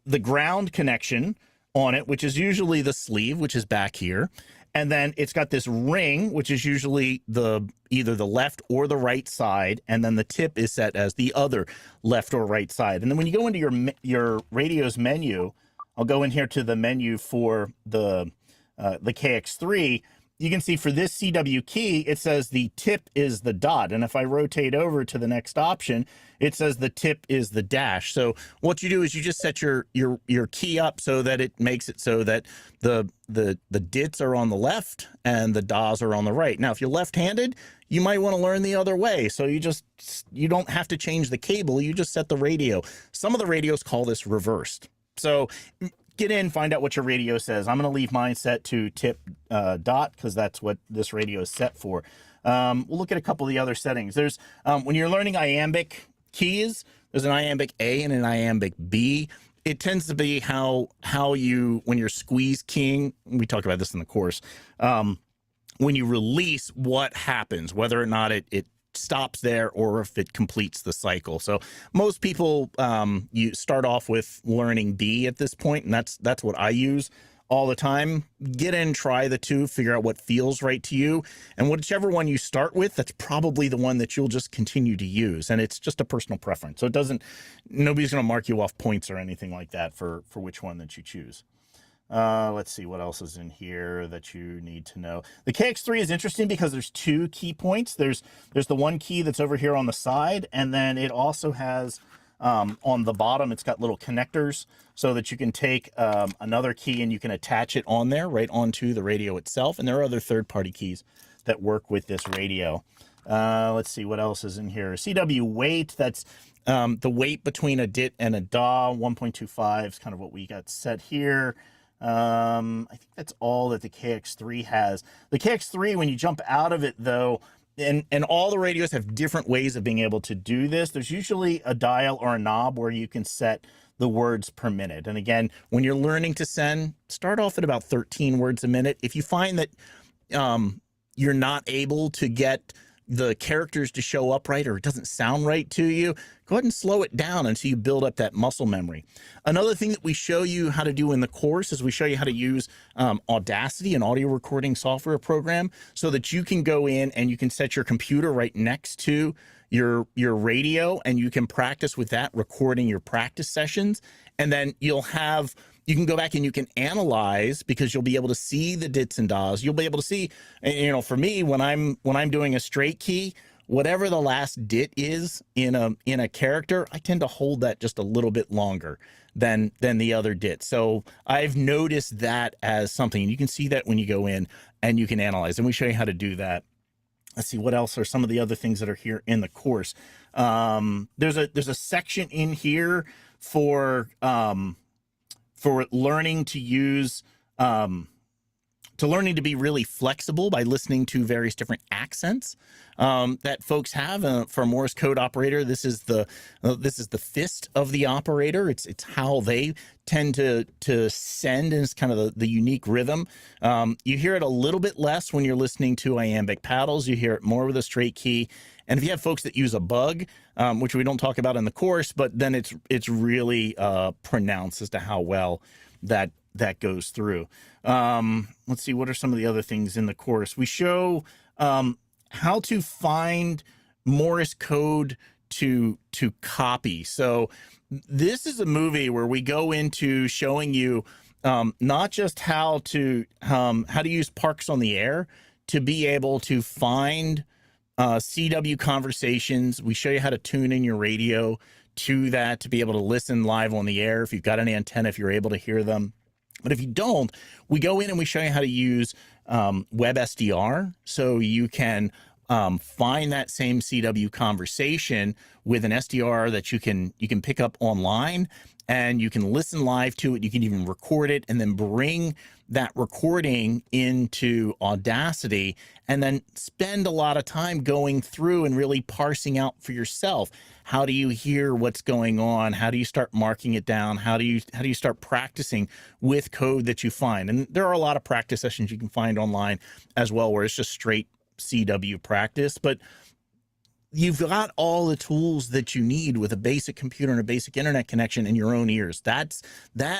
the ground connection on it, which is usually the sleeve, which is back here. And then it's got this ring, which is usually either the left or the right side. And then the tip is set as the other left or right side. And then when you go into your radio's menu, I'll go in here to the menu for the KX3. You can see for this CW key, it says the tip is the dot. And if I rotate over to the next option, it says the tip is the dash. So what you do is you just set your key up so that it makes it so that the dits are on the left and the DAs are on the right. Now, if you're left-handed, you might want to learn the other way. So you don't have to change the cable. You just set the radio. Some of the radios call this reversed. So get in, find out what your radio says. I'm going to leave mine set to tip dot because that's what this radio is set for. We'll look at a couple of the other settings. There's when you're learning iambic keys, there's an iambic A and an iambic B. It tends to be how you, when you're squeeze keying, we talk about this in the course, when you release, what happens, whether or not it stops there or if it completes the cycle. So most people you start off with learning B at this point, and that's what I use all the time. Get in, try the two, figure out what feels right to you, and whichever one you start with, that's probably the one that you'll just continue to use. And it's just a personal preference. So nobody's going to mark you off points or anything like that for which one that you choose. Let's see what else is in here that you need to know. The KX3 is interesting because there's two key points. There's the one key that's over here on the side, and then it also has on the bottom, it's got little connectors so that you can take another key and you can attach it on there right onto the radio itself. And there are other third-party keys that work with this radio. Let's see what else is in here. CW weight, that's the weight between a DIT and a DAW. 1.25 is kind of what we got set here. I think that's all that the KX3 has. The KX3, when you jump out of it though, and all the radios have different ways of being able to do this. There's usually a dial or a knob where you can set the words per minute. And again, when you're learning to send, start off at about 13 words a minute. If you find that you're not able to get the characters to show up right, or it doesn't sound right to you, go ahead and slow it down until you build up that muscle memory. Another thing that we show you how to do in the course is we show you how to use Audacity, an audio recording software program, so that you can go in and you can set your computer right next to your radio, and you can practice with that, recording your practice sessions. And then you can go back and you can analyze, because you'll be able to see the dits and DAs. You'll be able to see, for me, when I'm doing a straight key, whatever the last dit is in a character, I tend to hold that just a little bit longer than the other dit. So I've noticed that as something, and you can see that when you go in and you can analyze, and we show you how to do that. Let's see, what else are some of the other things that are here in the course. There's a section in here for learning to use, learning to be really flexible by listening to various different accents that folks have. For a Morse code operator, this is the fist of the operator. It's how they tend to send, and it's kind of the unique rhythm. You hear it a little bit less when you're listening to iambic paddles. You hear it more with a straight key. And if you have folks that use a bug, which we don't talk about in the course, but then it's really pronounced as to how well that goes through. Let's see, what are some of the other things in the course? We show how to find Morse code to copy. So this is a movie where we go into showing you not just how to use Parks on the Air to be able to find CW conversations. We show you how to tune in your radio to that to be able to listen live on the air. If you've got an antenna, if you're able to hear them. But if you don't, we go in and we show you how to use WebSDR, so you can find that same CW conversation with an SDR that you can pick up online, and you can listen live to it. You can even record it and then bring that recording into Audacity, and then spend a lot of time going through and really parsing out for yourself. How do you hear what's going on? How do you start marking it down? How do you start practicing with code that you find? And there are a lot of practice sessions you can find online as well, where it's just straight CW practice. But you've got all the tools that you need with a basic computer and a basic internet connection in your own ears. That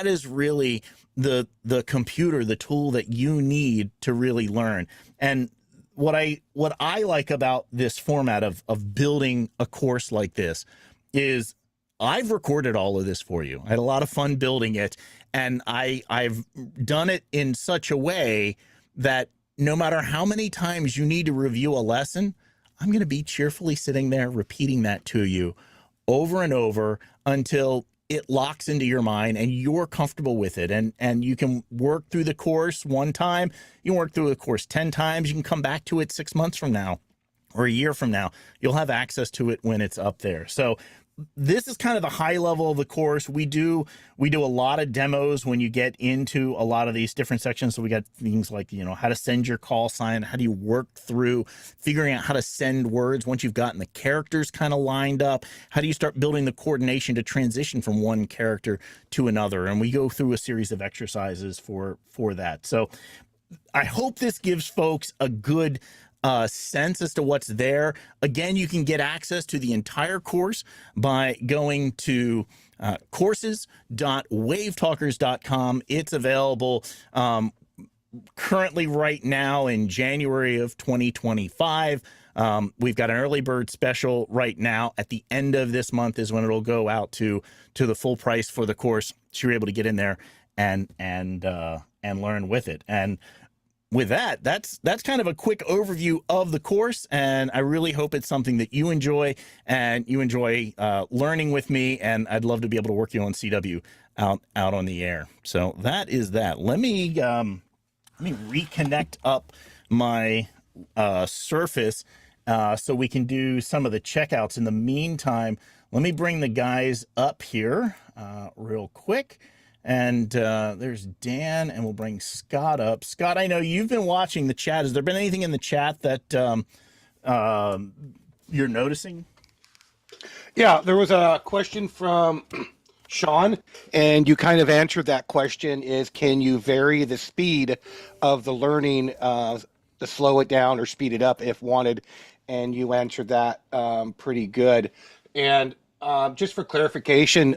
is really the computer, the tool that you need to really learn. And what I like about this format of building a course like this is I've recorded all of this for you. I had a lot of fun building it, and I've done it in such a way that no matter how many times you need to review a lesson, I'm going to be cheerfully sitting there repeating that to you over and over until it locks into your mind and you're comfortable with it. And you can work through the course one time, you can work through the course 10 times, you can come back to it 6 months from now or a year from now. You'll have access to it when it's up there. So this is kind of the high level of the course. We do a lot of demos when you get into a lot of these different sections. So we got things like, how to send your call sign, how do you work through figuring out how to send words once you've gotten the characters kind of lined up, how do you start building the coordination to transition from one character to another. And we go through a series of exercises for that. So I hope this gives folks a good sense as to what's there. Again, you can get access to the entire course by going to courses.wavetalkers.com. It's available currently right now in January of 2025. We've got an early bird special right now. At the end of this month is when it'll go out to the full price for the course, so you're able to get in there and learn with it. And with that, that's kind of a quick overview of the course, and I really hope it's something that you enjoy and you enjoy learning with me, and I'd love to be able to work you on CW out on the air. So that is that. Let me reconnect up my Surface so we can do some of the checkouts. In the meantime, let me bring the guys up here real quick. And there's Dan, and we'll bring Scott up. Scott, I know you've been watching the chat. Has there been anything in the chat that you're noticing? Yeah, there was a question from Sean, and you kind of answered that question, is can you vary the speed of the learning to slow it down or speed it up if wanted? And you answered that pretty good. And just for clarification,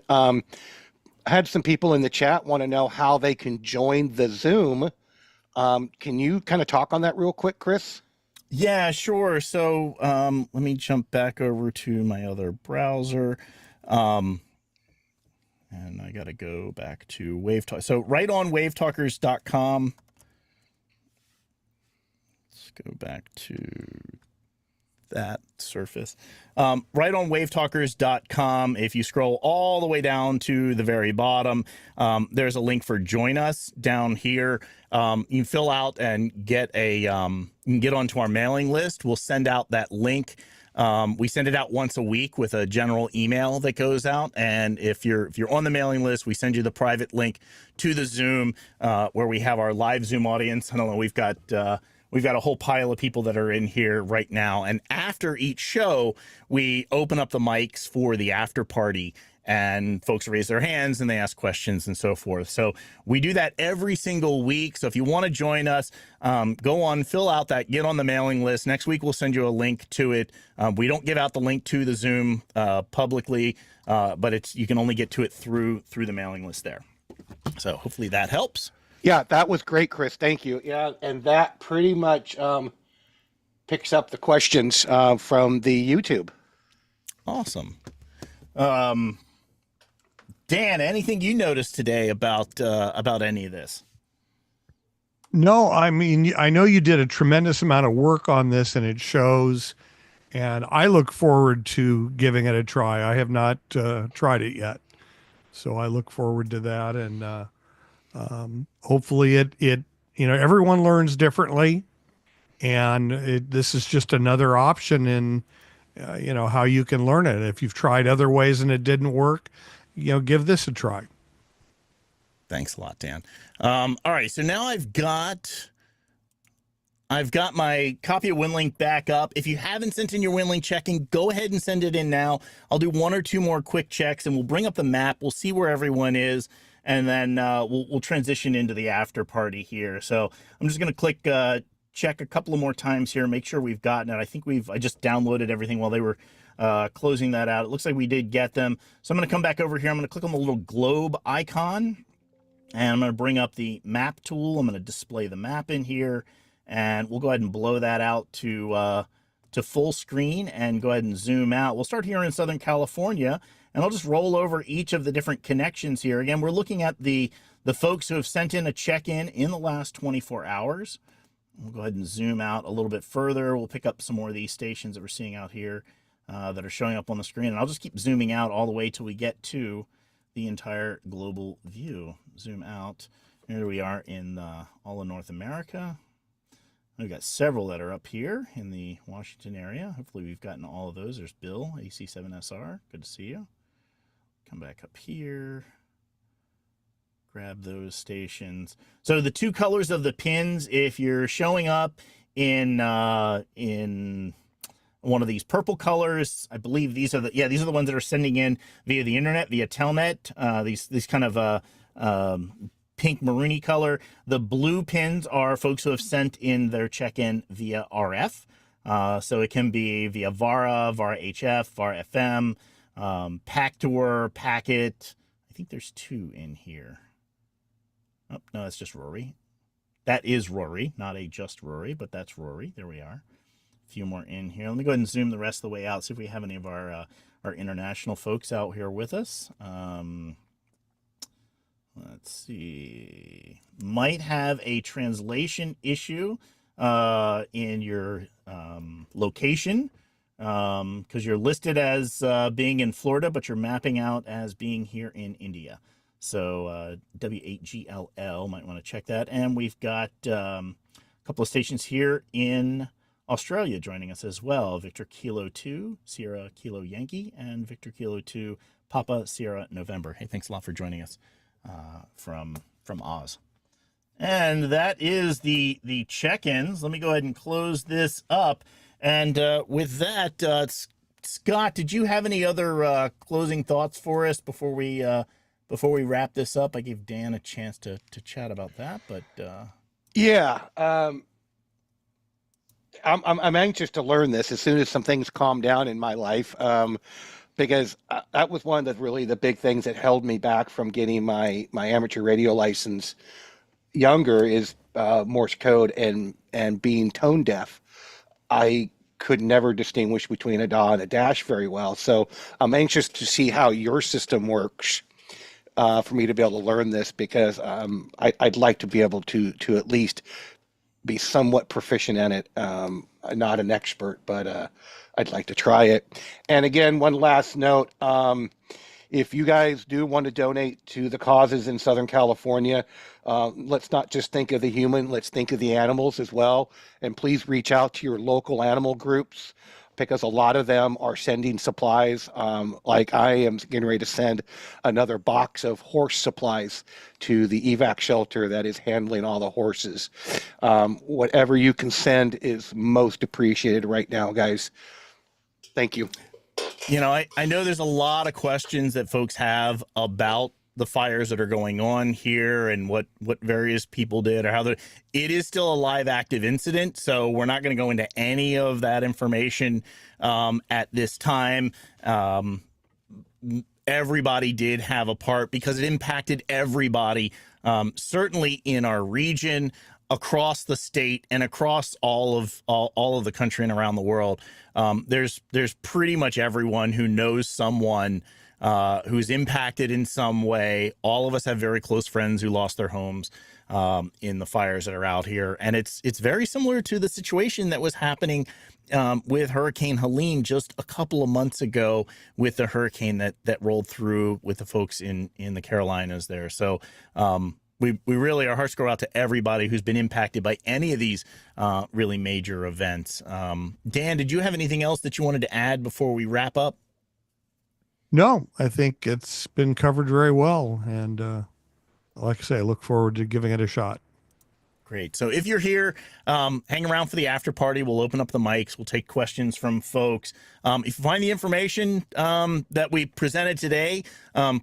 I had some people in the chat want to know how they can join the Zoom. Can you kind of talk on that real quick, Chris? Yeah, sure. So let me jump back over to my other browser. And I got to go back to WaveTalk. So right on wavetalkers.com. Let's go back to that Surface. Right on wavetalkers.com. If you scroll all the way down to the very bottom, there's a link for Join Us down here. You can fill out and get you can get onto our mailing list. We'll send out that link. We send it out once a week with a general email that goes out. And if you're on the mailing list, we send you the private link to the Zoom where we have our live Zoom audience. I don't know, we've got a whole pile of people that are in here right now. And after each show, we open up the mics for the after party, and folks raise their hands and they ask questions and so forth. So we do that every single week. So if you want to join us, go on, fill out that, get on the mailing list. Next week, we'll send you a link to it. We don't give out the link to the Zoom publicly, but you can only get to it through the mailing list there. So hopefully that helps. Yeah, that was great, Chris. Thank you. Yeah, and that pretty much picks up the questions from the YouTube. Awesome. Dan, anything you noticed today about any of this? No, I mean, I know you did a tremendous amount of work on this, and it shows, and I look forward to giving it a try. I have not tried it yet, so I look forward to that, and hopefully it everyone learns differently, and this is just another option in how you can learn it. If you've tried other ways and it didn't work, give this a try. Thanks a lot, Dan. All right, so now I've got my copy of Winlink back up. If you haven't sent in your Winlink checking, go ahead and send it in now. I'll do one or two more quick checks, and we'll bring up the map. We'll see where everyone is, and then we'll transition into the after party here. So I'm just going to click check a couple of more times here, make sure we've gotten it. I think I just downloaded everything while they were closing that out. It looks like we did get them. So I'm going to come back over here. I'm going to click on the little globe icon, and I'm going to bring up the map tool. I'm going to display the map in here, and we'll go ahead and blow that out to full screen and go ahead and zoom out. We'll start here in Southern California, and I'll just roll over each of the different connections here. Again, we're looking at the folks who have sent in a check-in in the last 24 hours. We'll go ahead and zoom out a little bit further. We'll pick up some more of these stations that we're seeing out here that are showing up on the screen, and I'll just keep zooming out all the way till we get to the entire global view. Zoom out. Here we are in all of North America. We've got several that are up here in the Washington area. Hopefully we've gotten all of those. There's Bill, AC7SR. Good to see you. Come back up here. Grab those stations. So the two colors of the pins, if you're showing up in one of these purple colors, I believe these are the ones that are sending in via the internet, via Telnet. These kind of pink maroony color. The blue pins are folks who have sent in their check-in via RF. So it can be via VARA, VARA HF, VARA FM, Pactor, Packet. I think there's two in here. Oh, no, that's just Rory. That is Rory, not a just Rory, but that's Rory. There we are. A few more in here. Let me go ahead and zoom the rest of the way out, see if we have any of our international folks out here with us. Let's see. Might have a translation issue in your location because you're listed as being in Florida, but you're mapping out as being here in India. So W8GLL, might want to check that. And we've got a couple of stations here in Australia joining us as well. Victor Kilo 2, Sierra Kilo Yankee, and Victor Kilo 2, Papa Sierra November. Hey, thanks a lot for joining us from Oz. And that is the check-ins. Let me go ahead and close this up. And with that, Scott, did you have any other closing thoughts for us before we wrap this up? I gave Dan a chance to chat about that, but yeah, I'm anxious to learn this as soon as some things calm down in my life, because that was one of the big things that held me back from getting my amateur radio license younger is Morse code and being tone deaf. I could never distinguish between a da and a dash very well, so I'm anxious to see how your system works. For me to be able to learn this, because I'd like to be able to at least be somewhat proficient in it. Not an expert, but I'd like to try it. And again, one last note, if you guys do want to donate to the causes in Southern California, let's not just think of the human, let's think of the animals as well. And please reach out to your local animal groups, because a lot of them are sending supplies. Like I am getting ready to send another box of horse supplies to the evac shelter that is handling all the horses. Whatever you can send is most appreciated right now, guys. Thank you. You know, I know there's a lot of questions that folks have about the fires that are going on here and what various people did or how it is still a live active incident. So we're not going to go into any of that information at this time. Everybody did have a part because it impacted everybody, certainly in our region, across the state, and across all of the country and around the world. There's pretty much everyone who knows someone who's impacted in some way. All of us have very close friends who lost their homes in the fires that are out here. And it's very similar to the situation that was happening with Hurricane Helene just a couple of months ago with the hurricane that rolled through with the folks in the Carolinas there. So we really, our hearts go out to everybody who's been impacted by any of these really major events. Dan, did you have anything else that you wanted to add before we wrap up? No, I think it's been covered very well. And like I say, I look forward to giving it a shot. Great. So if you're here, hang around for the after party. We'll open up the mics. We'll take questions from folks. If you find the information that we presented today,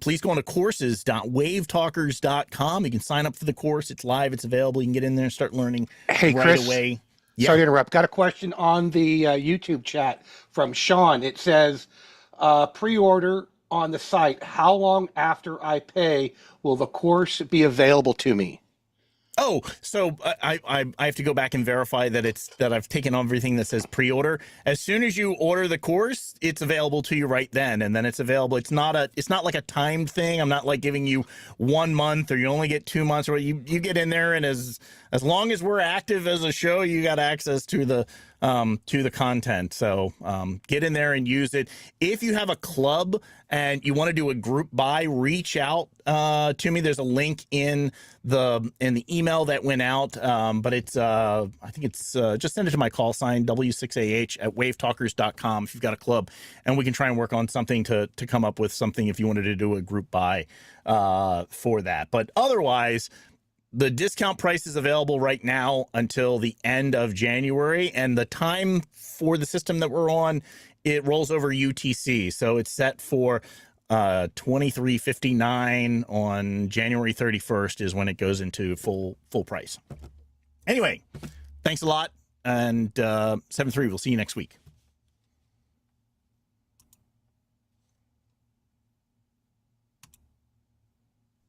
please go on to courses.wavetalkers.com. You can sign up for the course. It's live. It's available. You can get in there and start learning Hey, right Chris, away. Yeah. Sorry to interrupt. Got a question on the YouTube chat from Sean. It says, pre-order on the site. How long after I pay will the course be available to me? Oh, so I have to go back and verify that I've taken everything that says pre-order. As soon as you order the course, it's available to you right then, and then it's available. It's not like a timed thing. I'm not like giving you 1 month or you only get 2 months, or you get in there, and as long as we're active as a show, you got access to the content. So get in there and use it. If you have a club and you want to do a group buy, reach out to me. There's a link in the email that went out, but it's I think it's just send it to my call sign w6ah@wavetalkers.com if you've got a club, and we can try and work on something to come up with something if you wanted to do a group buy for that. But otherwise, the discount price is available right now until the end of January, and the time for the system that we're on, it rolls over UTC. So it's set for 23.59 on January 31st is when it goes into full price. Anyway, thanks a lot, and 7-3, we'll see you next week.